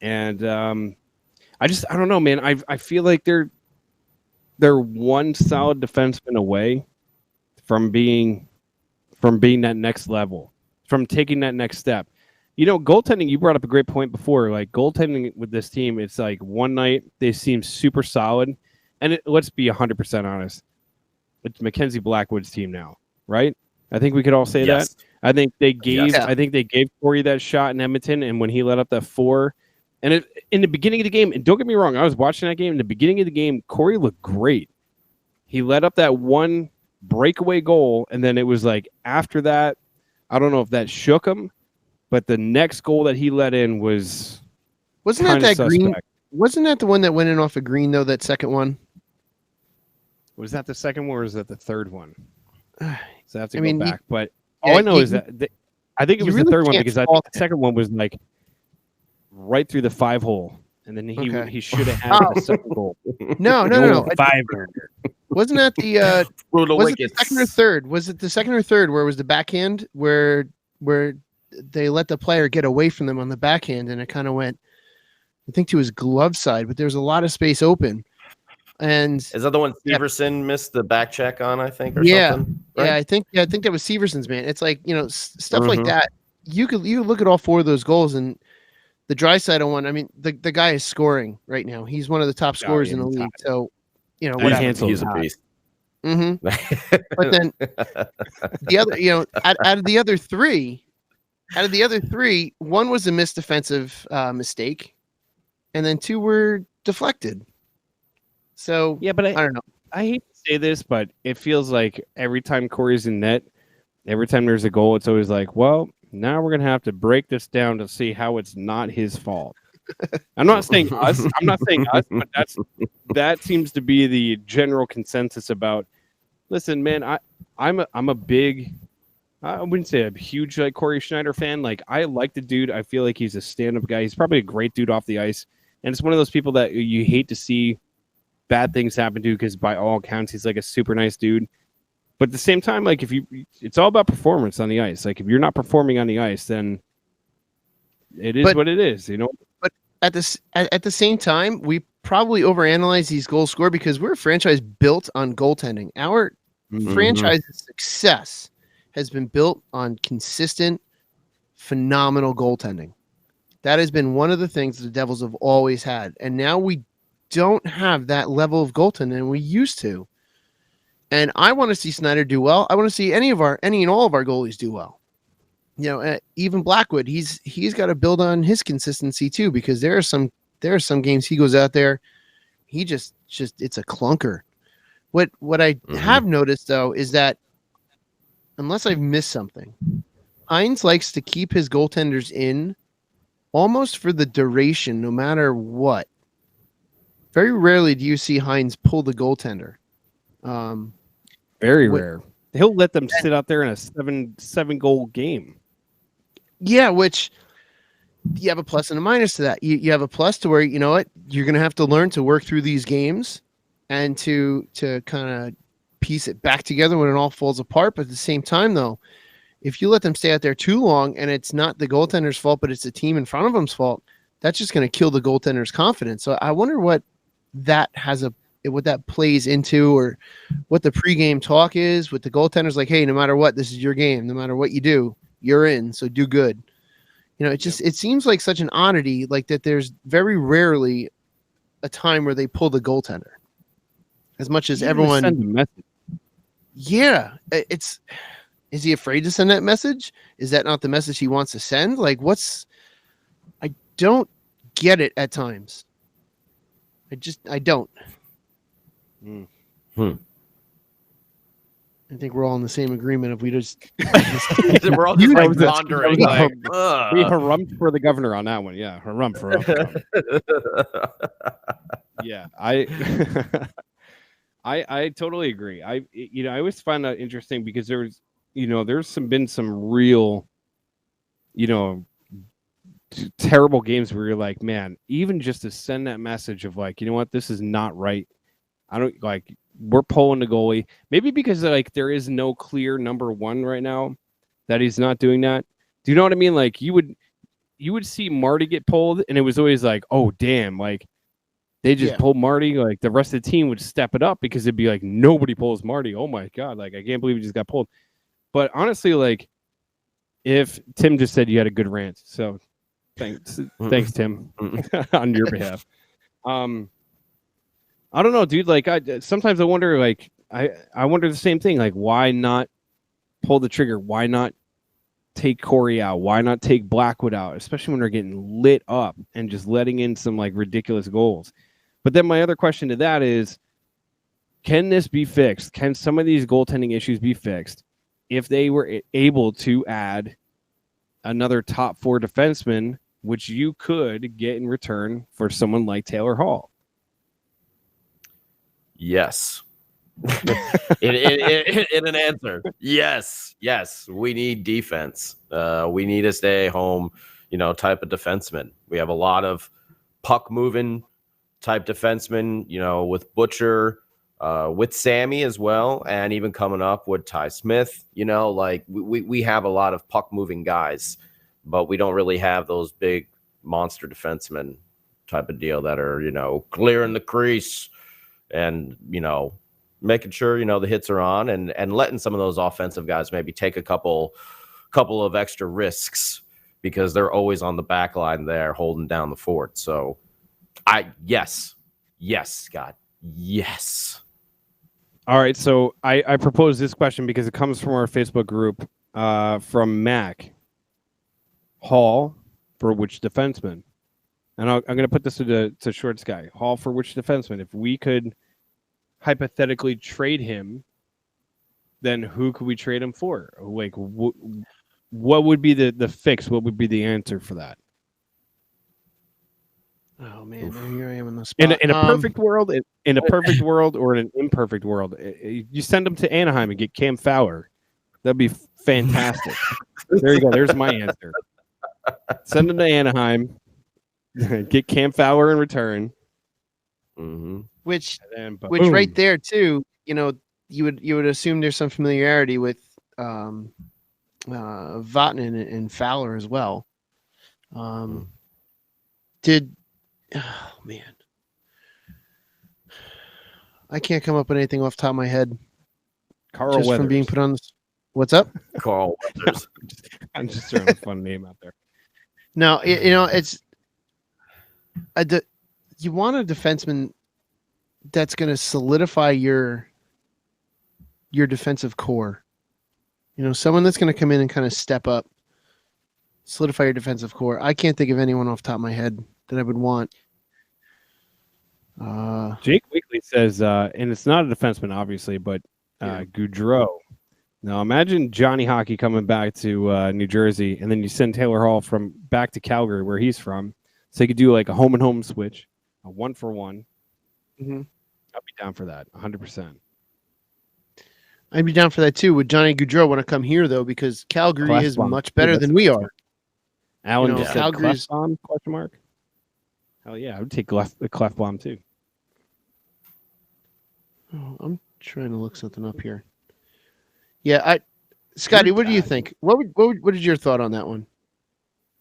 And I don't know, man. I feel like they're one solid defenseman away from being that next level, from taking that next step. Goaltending, you brought up a great point before. Goaltending with this team, it's one night they seem super solid, and let's be 100% honest, it's Mackenzie Blackwood's team now, right? I think we could all say that. I think they gave Corey that shot in Edmonton, and when he let up that 4, And in the beginning of the game, and don't get me wrong, I was watching that game. In the beginning of the game, Corey looked great. He let up that one breakaway goal, and then it was like after that, I don't know if that shook him, but the next goal that he let in wasn't that suspect. Green? Wasn't that the one that went in off a green though? That second one. Was that the second one, or was that the third one? So I have to go back. But all I know is that I think it was the third one because I think the second one was like right through the 5-hole, and then he should have had the second goal. No. 5-burger. Wasn't that the was it the second or third? Was it the second or third where it was the backhand where they let the player get away from them on the backhand and it kind of went, I think, to his glove side, but there's a lot of space open. And is that the one Severson missed the back check on? I think, or something. Right? Yeah, I think that was Severson's, man. It's like, stuff like that. You look at all 4 of those goals, and the Draisaitl one. I mean, the guy is scoring right now. He's one of the top scorers in the league. So, he's a beast. Mm-hmm. But then the other, out of the other three, one was a missed defensive mistake, and then 2 were deflected. So yeah, but I don't know. I hate to say this, but it feels like every time Corey's in net, every time there's a goal, it's always like, well, now we're gonna have to break this down to see how it's not his fault. I'm not saying us, but that seems to be the general consensus about. Listen, man, I'm a big, I wouldn't say a huge like Corey Schneider fan. Like, I like the dude. I feel like he's a stand-up guy. He's probably a great dude off the ice, and it's one of those people that you hate to see bad things happen to, because by all accounts he's like a super nice dude. But at the same time, like, it's all about performance on the ice. Like, if you're not performing on the ice, then it is what it is, But at the same time, we probably overanalyze these goals scored because we're a franchise built on goaltending. Our franchise's success has been built on consistent, phenomenal goaltending. That has been one of the things the Devils have always had, and now we don't have that level of goaltending we used to. And I want to see Snyder do well. I want to see any and all of our goalies do well. Even Blackwood, he's got to build on his consistency too, because there are some games he goes out there, he just it's a clunker. What I have noticed though is that, unless I've missed something, Hines likes to keep his goaltenders in almost for the duration, no matter what. Very rarely do you see Hines pull the goaltender. Very rare. He'll let them sit out there in a seven goal game. Yeah, which you have a plus and a minus to that. You have a plus to where, you know what, you're going to have to learn to work through these games and to kind of piece it back together when it all falls apart. But at the same time, though, if you let them stay out there too long and it's not the goaltender's fault, but it's the team in front of them's fault, that's just going to kill the goaltender's confidence. So I wonder what that plays into, or what the pregame talk is with the goaltenders. Like, hey, no matter what, this is your game. No matter what you do, you're in. So do good. It seems like such an oddity, like that. There's very rarely a time where they pull the goaltender, as much as everyone. Send a message. Yeah, is he afraid to send that message? Is that not the message he wants to send? Like, I don't get it at times. I don't. I think we're all in the same agreement. If we just we're all just like pondering. We harrumped for the governor on that one. Yeah, harrumped. Yeah, I totally agree. I always find that interesting because there's been some real, terrible games where you're like, man, even just to send that message of like, you know what, this is not right. I don't like. We're pulling the goalie, maybe because like there is no clear number one right now that he's not doing that. Do you know what I mean? Like you would see Marty get pulled, and it was always like, oh damn, like they just pulled Marty. Like the rest of the team would step it up because it'd be like nobody pulls Marty. Oh my god, like I can't believe he just got pulled. But honestly, like if Tim just said you had a good rant, so thanks Tim on your behalf. I don't know, dude. Like, sometimes I wonder, like, I wonder the same thing. Like, why not pull the trigger? Why not take Corey out? Why not take Blackwood out? Especially when they're getting lit up and just letting in some like ridiculous goals. But then my other question to that is, can this be fixed? Can some of these goaltending issues be fixed if they were able to add another top 4 defenseman, which you could get in return for someone like Taylor Hall? Yes. in an answer, yes, we need defense. We need a stay home, type of defenseman. We have a lot of puck moving type defensemen, with Butcher, with Sammy as well, and even coming up with Ty Smith. Like we have a lot of puck moving guys, but we don't really have those big monster defensemen type of deal that are clearing the crease and making sure the hits are on and letting some of those offensive guys maybe take a couple of extra risks because they're always on the back line there holding down the fort. So yes, Scott, yes. All right, so I propose this question because it comes from our Facebook group from Mac. Hall for which defenseman? And I'm going to put this to Shorts guy. Hall for which defenseman? If we could hypothetically trade him, then who could we trade him for? Like, what would be the fix? What would be the answer for that? Oh man, here I am in the spot. In a perfect world, in a perfect world or in an imperfect world, you send him to Anaheim and get Cam Fowler. That'd be fantastic. There you go. There's my answer. Send him to Anaheim, get Cam Fowler in return. Mm-hmm. Which right there too, you would assume there's some familiarity with Vatanen and Fowler as well. Oh man, I can't come up with anything off the top of my head. Carl just Weathers. From being put on this. What's up? Carl Weathers. I'm just throwing a fun name out there. No, it's you want a defenseman that's going to solidify your defensive core. Someone that's going to come in and kind of step up, solidify your defensive core. I can't think of anyone off the top of my head that I would want. Jake Weekly says, and it's not a defenseman, obviously, but Goudreau. Now imagine Johnny Hockey coming back to New Jersey, and then you send Taylor Hall back to Calgary, where he's from, so you could do like a home and home switch, a 1-for-1. Mm-hmm. I'd be down for that, 100%. I'd be down for that too. Would Johnny Gaudreau want to come here though? Because Calgary is much better than we are. Alan just said Clefbaum, question mark. Hell yeah, I would take the Clefbaum too. Oh, I'm trying to look something up here. Yeah, Scotty, what do you think? What is your thought on that one?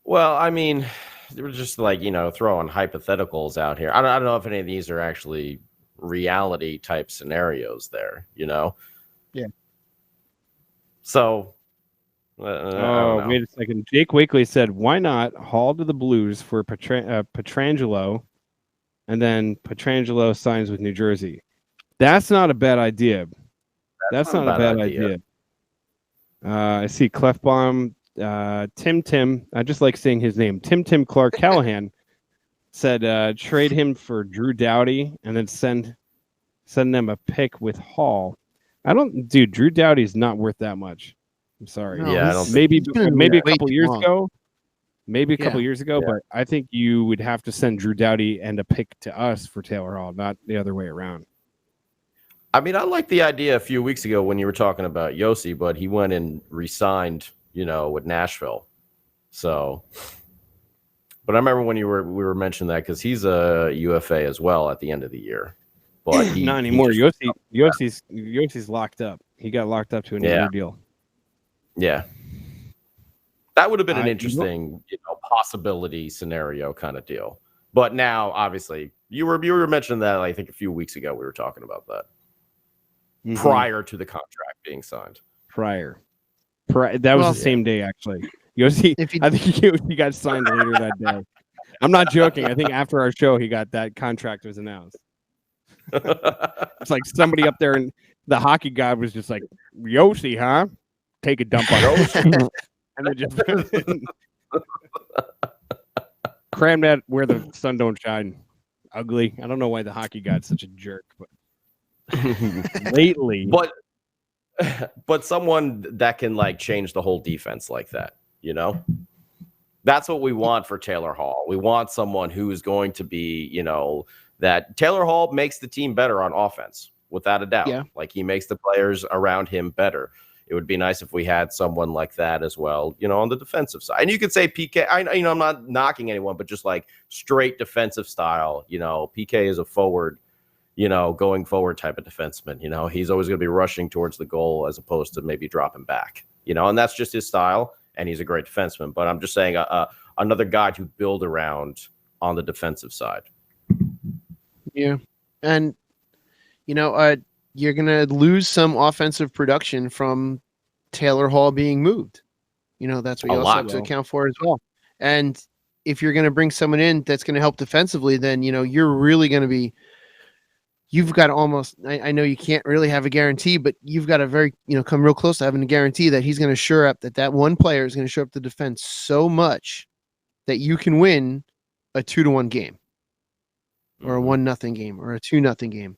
Well, I mean, they were just like, throwing hypotheticals out here. I don't know if any of these are actually reality type scenarios there, Yeah. So, wait a second. Jake Wakely said, why not Hall to the Blues for Pietrangelo, and then Pietrangelo signs with New Jersey? That's not a bad idea. That's not a bad idea. I see Clefbaum, Tim. I just like saying his name. Tim Clark Callahan said trade him for Drew Doughty and then send them a pick with Hall. Drew Doughty's not worth that much. I'm sorry. No, yeah, maybe a couple years ago. Maybe a couple years ago, but I think you would have to send Drew Doughty and a pick to us for Taylor Hall, not the other way around. I mean, I like the idea a few weeks ago when you were talking about Yossi, but he went and re-signed, with Nashville. So, but I remember when we were mentioning that because he's a UFA as well at the end of the year. But not anymore. Yossi's locked up. He got locked up to a new deal. Yeah, that would have been an interesting, possibility scenario kind of deal. But now, obviously, you were mentioning that I think a few weeks ago we were talking about that. Mm-hmm. Prior to the contract being signed. That was the same day, actually. I think Yossi got signed later that day. I'm not joking. I think after our show, that contract was announced. It's like somebody up there, and the hockey guy was just like, Yossi, huh? Take a dump on Yossi. And then just cram that where the sun don't shine. Ugly. I don't know why the hockey guy's such a jerk, but lately. But someone that can like change the whole defense like that, you know? That's what we want for Taylor Hall. We want someone who is going to be, you know, that Taylor Hall makes the team better on offense, without a doubt. Yeah. Like he makes the players around him better. It would be nice if we had someone like that as well, you know, on the defensive side. And you could say PK, you know, I'm not knocking anyone, but just like straight defensive style, you know, PK is a forward, you know, going forward type of defenseman. You know, he's always going to be rushing towards the goal as opposed to maybe dropping back, you know, and that's just his style. And he's a great defenseman. But I'm just saying another guy to build around on the defensive side. Yeah. And, you know, you're going to lose some offensive production from Taylor Hall being moved. You know, that's what you also have to account for as well. And if you're going to bring someone in that's going to help defensively, then, you know, you're really going to be, you've got almost, I know you can't really have a guarantee, but you've got a very, you know, come real close to having a guarantee that he's going to shore up that one player is going to shore up the defense so much that you can win a 2-1 game or a 1-0 game or a 2-0 game.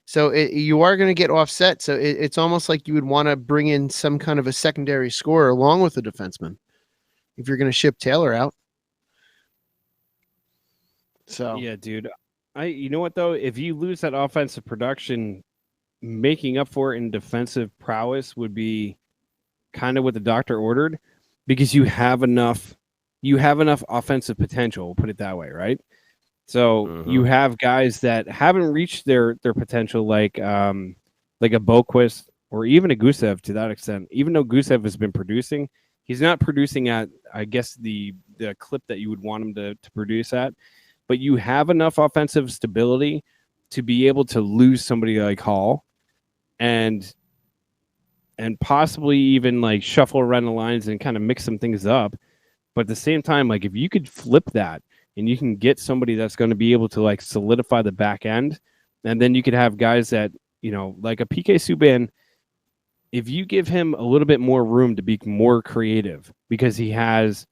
So you are going to get offset. So it's almost like you would want to bring in some kind of a secondary scorer along with the defenseman if you're going to ship Taylor out. So yeah, dude. You know what though? If you lose that offensive production, making up for it in defensive prowess would be kind of what the doctor ordered, because you have enough offensive potential. We'll put it that way, right? So you have guys that haven't reached their potential, like a Boquist or even a Gusev to that extent. Even though Gusev has been producing, he's not producing at, I guess, the clip that you would want him to produce at. But you have enough offensive stability to be able to lose somebody like Hall and possibly even like shuffle around the lines and kind of mix some things up. But at the same time, like if you could flip that and you can get somebody that's going to be able to like solidify the back end, and then you could have guys that, you know, like a PK Subban, if you give him a little bit more room to be more creative, because he has,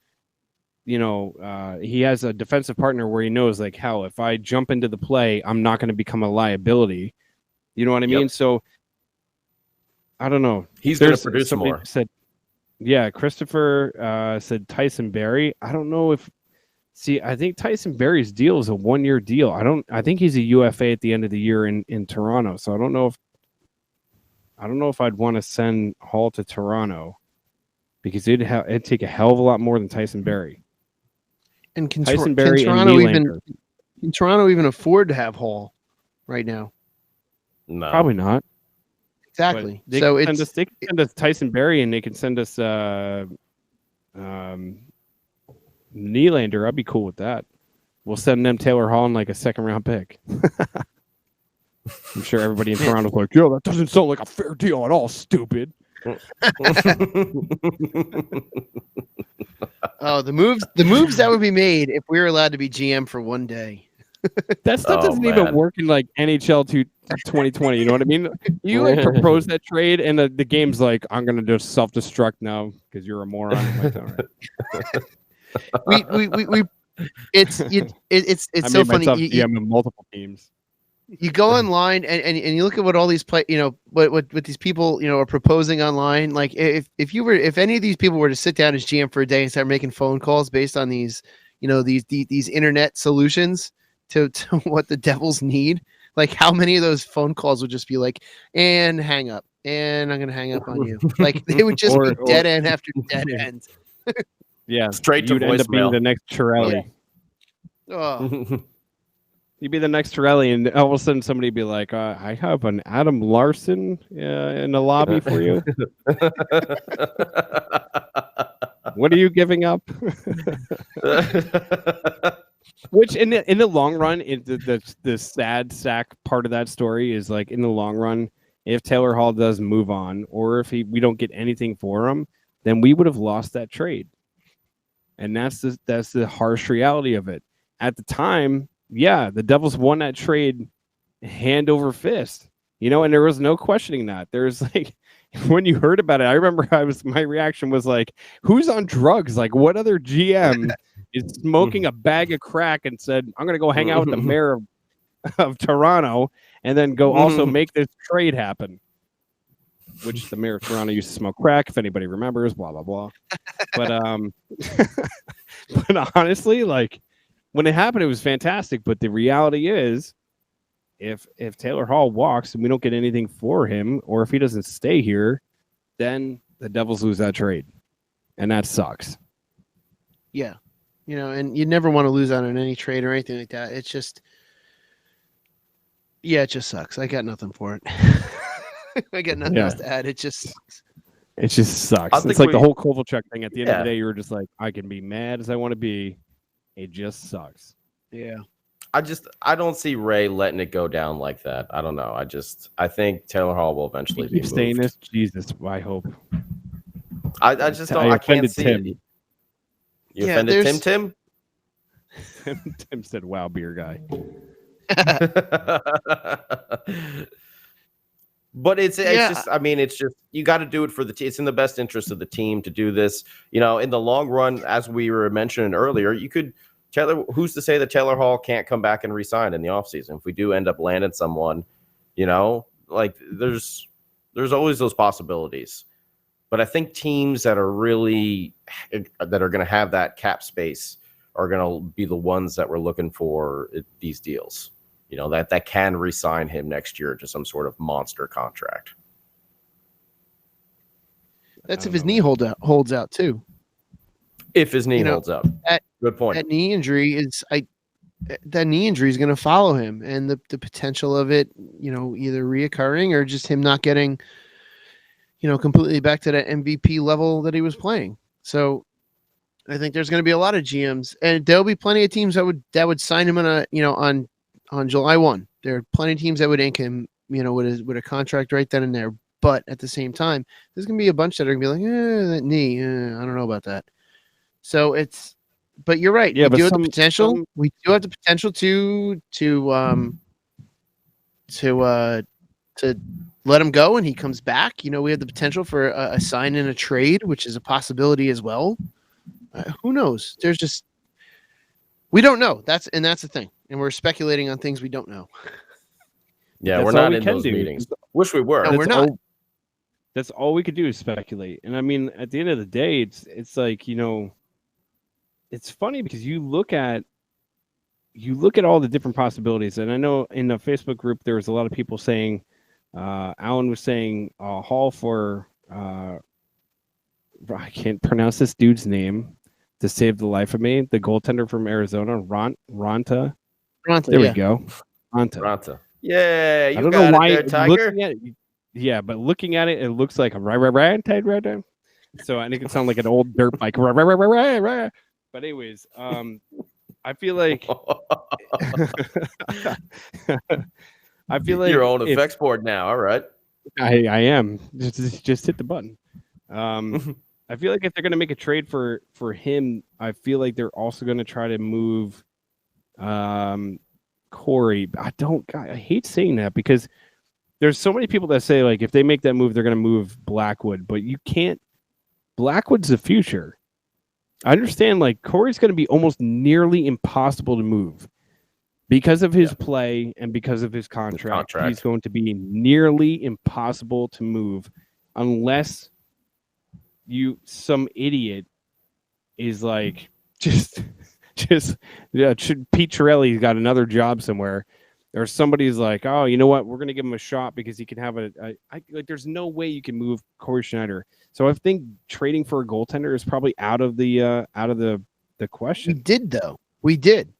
you know, he has a defensive partner where he knows, like, hell, if I jump into the play, I'm not going to become a liability. You know what I mean? So I don't know. He's going to produce more. Said, yeah, Christopher said Tyson Barrie. I don't know if. See, I think Tyson Barrie's deal is a 1-year deal. I think he's a UFA at the end of the year in Toronto. So I don't know if I'd want to send Hall to Toronto, because it'd take a hell of a lot more than Tyson Barrie. And can Toronto even afford to have Hall right now? No, probably not. Exactly. They so can send us Tyson Barrie, and they can send us Nylander. I'd be cool with that. We'll send them Taylor Hall and like a 2nd-round pick. I'm sure everybody in Toronto's like, yo, that doesn't sound like a fair deal at all, stupid. Oh, the moves that would be made if we were allowed to be GM for one day. That stuff doesn't even work in like NHL 2020. You know what I mean? You like propose that trade, and the game's like, I'm gonna just self-destruct now because you're a moron. It's so funny. GM of multiple teams. You go online and you look at what all these what these people, you know, are proposing online. Like if any of these people were to sit down as GM for a day and start making phone calls based on these, you know, these internet solutions to what the Devils need, like how many of those phone calls would just be like, and hang up, and I'm gonna hang up on you. Like they would just be dead end after dead end. Yeah, straight to you'd end up being the next Chiarelli. Yeah. Oh. You'd be the next Chiarelli, and all of a sudden somebody would be like, I have an Adam Larson in the lobby for you. What are you giving up? Which in the long run, the sad sack part of that story is like, in the long run, if Taylor Hall does move on, or if we don't get anything for him, then we would have lost that trade. And that's the harsh reality of it. At the time, yeah, the Devils won that trade hand over fist, you know, and there was no questioning that. There's like, when you heard about it, I remember my reaction was like, who's on drugs? Like, what other GM is smoking a bag of crack and said, I'm going to go hang out with the mayor of Toronto and then go also make this trade happen? Which the mayor of Toronto used to smoke crack, if anybody remembers, blah, blah, blah. But but honestly, like, when it happened, it was fantastic. But the reality is, if Taylor Hall walks and we don't get anything for him, or if he doesn't stay here, then the Devils lose that trade. And that sucks. Yeah. You know, and you never want to lose out on any trade or anything like that. It's just, yeah, it just sucks. I got nothing for it. I got nothing else to add. It just sucks. It just sucks. It's like the whole Kovalchuk thing. At the end of the day, you were just like, I can be mad as I want to be. It just sucks. Yeah. I don't see Ray letting it go down like that. I don't know. I think Taylor Hall will eventually be moved. Saying this, Jesus, I hope. I just don't. I can't see Tim. it. You offended Tim? Tim said, "Wow, beer guy." But it's just. I mean, it's just you got to do it for the team. It's in the best interest of the team to do this. You know, in the long run, as we were mentioning earlier, you could. Who's to say that Taylor Hall can't come back and re-sign in the offseason? If we do end up landing someone, you know, like there's always those possibilities. But I think teams that are really that are going to have that cap space are going to be the ones that we're looking for these deals. You know, that can re-sign him next year to some sort of monster contract. That's if his knee holds out too. If his knee holds up. Good point. That knee injury is going to follow him, and the potential of it, you know, either reoccurring or just him not getting, you know, completely back to that MVP level that he was playing. So I think there's going to be a lot of GMs, and there'll be plenty of teams that would sign him on July 1. There are plenty of teams that would ink him, you know, with a contract right then and there. But at the same time, there's going to be a bunch that are going to be like, that knee, I don't know about that. So but you're right. Yeah, we do have the potential. We do have the potential to let him go and he comes back. You know, we have the potential for a sign in a trade, which is a possibility as well. Who knows? We don't know. That's the thing, and we're speculating on things we don't know. Yeah, we're not in those meetings. Wish we were. No, we're not. That's all we could do is speculate. And I mean, at the end of the day, it's like, you know, it's funny because you look at all the different possibilities. And I know in the Facebook group, there was a lot of people saying, Alan was saying Hall for, I can't pronounce this dude's name to save the life of me. The goaltender from Arizona, Ranta. There we go. Ranta. Yeah, you I don't got know why it there, Tiger. But looking at it, it looks like a right. So I think it sounds like an old dirt bike. Right. But anyways, I feel like Your own effects board now. All right. I am. Just hit the button. I feel like if they're going to make a trade for him, I feel like they're also going to try to move Corey. I hate saying that because there's so many people that say, like, if they make that move, they're going to move Blackwood, but you can't. Blackwood's the future. I understand, like, Corey's going to be almost nearly impossible to move because of his play and because of his contract. He's going to be nearly impossible to move unless some idiot is like, Pete Chiarelli's got another job somewhere. Or somebody's like, oh, you know what? We're going to give him a shot because he can have like. There's no way you can move Corey Schneider. So I think trading for a goaltender is probably out of the question. We did though. We did,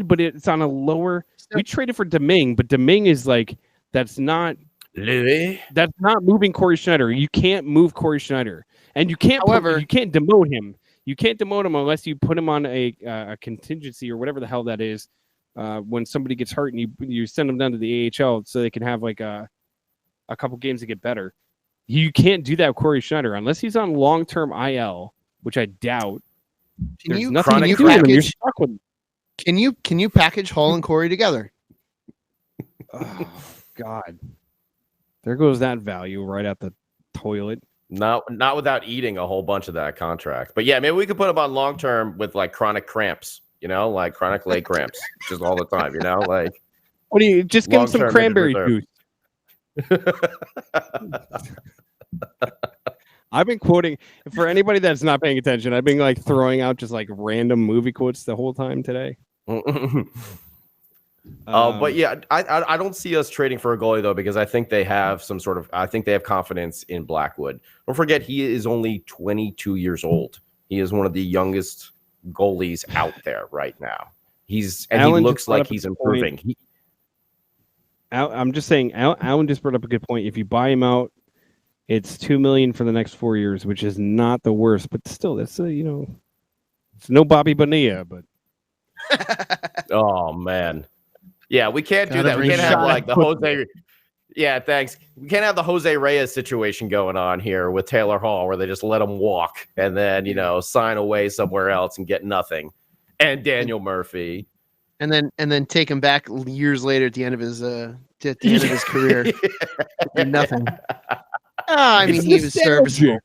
but it's on a lower. We traded for Domingue, but Domingue is like that's not moving Corey Schneider. You can't move Corey Schneider, and you can't. However, you can't demote him. You can't demote him unless you put him on a contingency or whatever the hell that is. When somebody gets hurt and you send them down to the AHL so they can have like a couple games to get better. You can't do that with Corey Schneider unless he's on long-term IL, which I doubt. Can you package Hall and Corey together? Oh God. There goes that value right at the toilet. Not without eating a whole bunch of that contract. But yeah, maybe we could put him on long term with like chronic cramps, like chronic leg cramps, just all the time, like What do you just give him some cranberry juice? I've been quoting for anybody that's not paying attention. I've been like throwing out just like random movie quotes the whole time today. But yeah, I don't see us trading for a goalie though, because I think they have I think they have confidence in Blackwood. Don't forget, he is only 22 years old. He is one of the youngest goalies out there right now. He looks like he's improving. I'm just saying, Alan just brought up a good point. If you buy him out, it's $2 million for the next 4 years, which is not the worst, but still, that's it's no Bobby Bonilla, but. Oh man. Yeah, we can't do that. We can't have like the Jose. Yeah, thanks. We can't have the Jose Reyes situation going on here with Taylor Hall, where they just let him walk and then sign away somewhere else and get nothing. And Daniel Murphy, and then take him back years later at the end of his career, nothing. I mean, he was serviceable.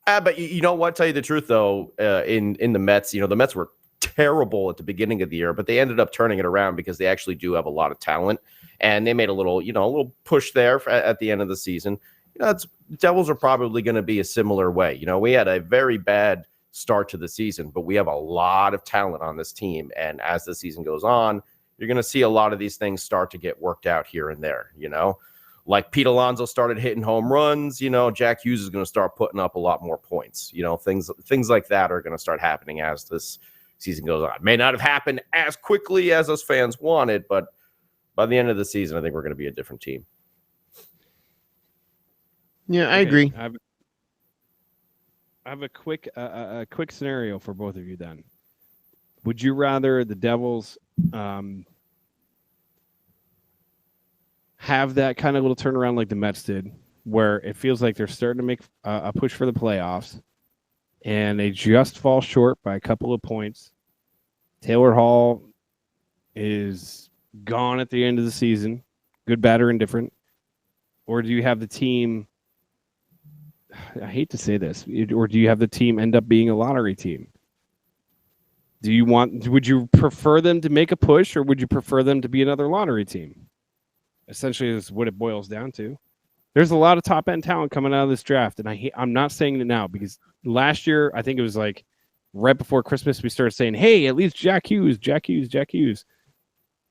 But you know what? Tell you the truth, though, in the Mets, the Mets were terrible at the beginning of the year, but they ended up turning it around because they actually do have a lot of talent, and they made a little push there at the end of the season. Devils are probably going to be a similar way. We had a very bad start to the season, but we have a lot of talent on this team, and as the season goes on, you're going to see a lot of these things start to get worked out here and there. Like Pete Alonso started hitting home runs, Jack Hughes is going to start putting up a lot more points. Things like that are going to start happening as this season goes on. It may not have happened as quickly as us fans wanted, but by the end of the season, I think we're going to be a different team. Yeah, I agree. I have a quick scenario for both of you then. Would you rather the Devils have that kind of little turnaround like the Mets did, where it feels like they're starting to make a push for the playoffs, and they just fall short by a couple of points? Taylor Hall is gone at the end of the season, good, bad, or indifferent. Or do you have the team, I hate to say this, or do you have the team end up being a lottery team? Would you prefer them to make a push, or would you prefer them to be another lottery team? Essentially, is what it boils down to. There's a lot of top-end talent coming out of this draft, and I'm not saying it now because last year, I think it was like right before Christmas, we started saying, hey, at least Jack Hughes.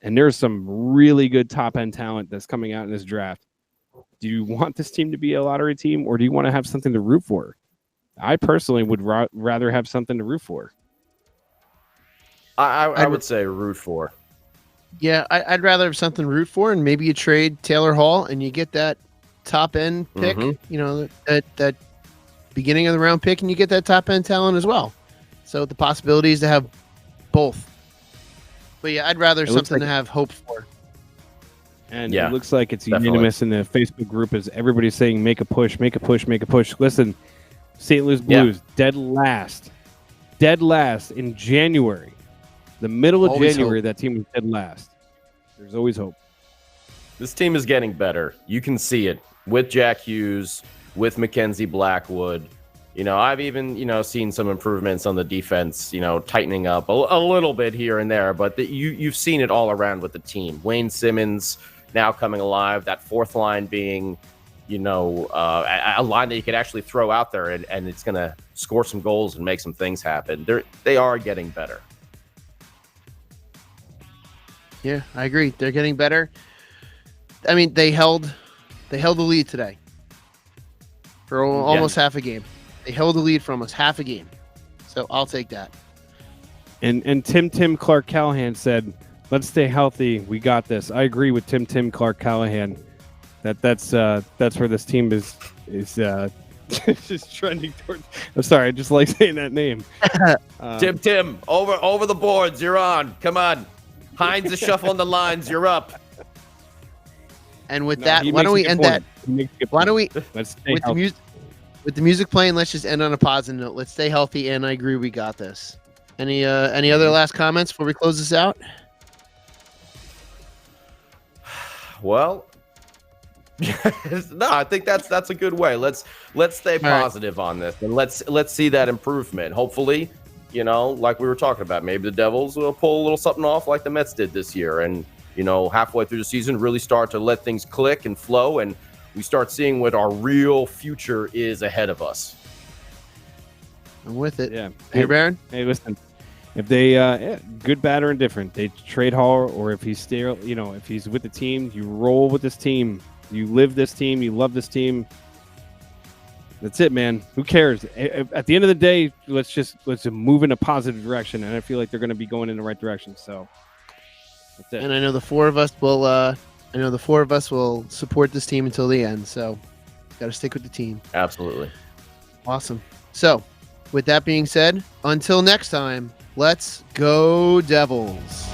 And there's some really good top-end talent that's coming out in this draft. Do you want this team to be a lottery team, or do you want to have something to root for? I personally would rather have something to root for. I would say root for. Yeah, I'd rather have something to root for, and maybe you trade Taylor Hall and you get that top-end pick, that beginning of the round pick, and you get that top-end talent as well. So the possibility is to have both. But yeah, I'd rather something to have hope for. And it looks like it's unanimous in the Facebook group as everybody's saying, make a push, make a push, make a push. Listen, St. Louis Blues, dead last in January. The middle of January, that team was dead last. There's always hope. This team is getting better. You can see it with Jack Hughes, with Mackenzie Blackwood. I've even, seen some improvements on the defense, tightening up a little bit here and there. But you've seen it all around with the team. Wayne Simmons now coming alive. That fourth line being, a line that you could actually throw out there and it's going to score some goals and make some things happen. They are getting better. Yeah, I agree. They're getting better. I mean, they held the lead today for almost half a game. They held the lead for almost half a game. So I'll take that. And Tim Clark Callahan said, let's stay healthy. We got this. I agree with Tim Clark Callahan. That's where this team is just trending towards. I'm sorry, I just like saying that name. Tim, over the boards. You're on. Come on. Hines is shuffling the lines. You're up. And with that, why don't we end that? Why don't we, let's stay with the music playing, let's just end on a positive note. Let's stay healthy, and I agree we got this. Any other last comments before we close this out? Well, No, I think that's a good way. Let's stay All right. positive on this, and let's see that improvement. Hopefully, like we were talking about, maybe the Devils will pull a little something off like the Mets did this year, and halfway through the season, really start to let things click and flow, and we start seeing what our real future is ahead of us. I'm with it. Yeah. Hey, Baron. Hey, listen. If they good, bad, or indifferent, they trade Hall, or if he's still, if he's with the team, you roll with this team. You live this team. You love this team. That's it, man. Who cares? At the end of the day, let's just move in a positive direction, and I feel like they're going to be going in the right direction. So that's it. And I know the four of us will support this team until the end. So got to stick with the team. Absolutely. Awesome. So with that being said, until next time, let's go Devils.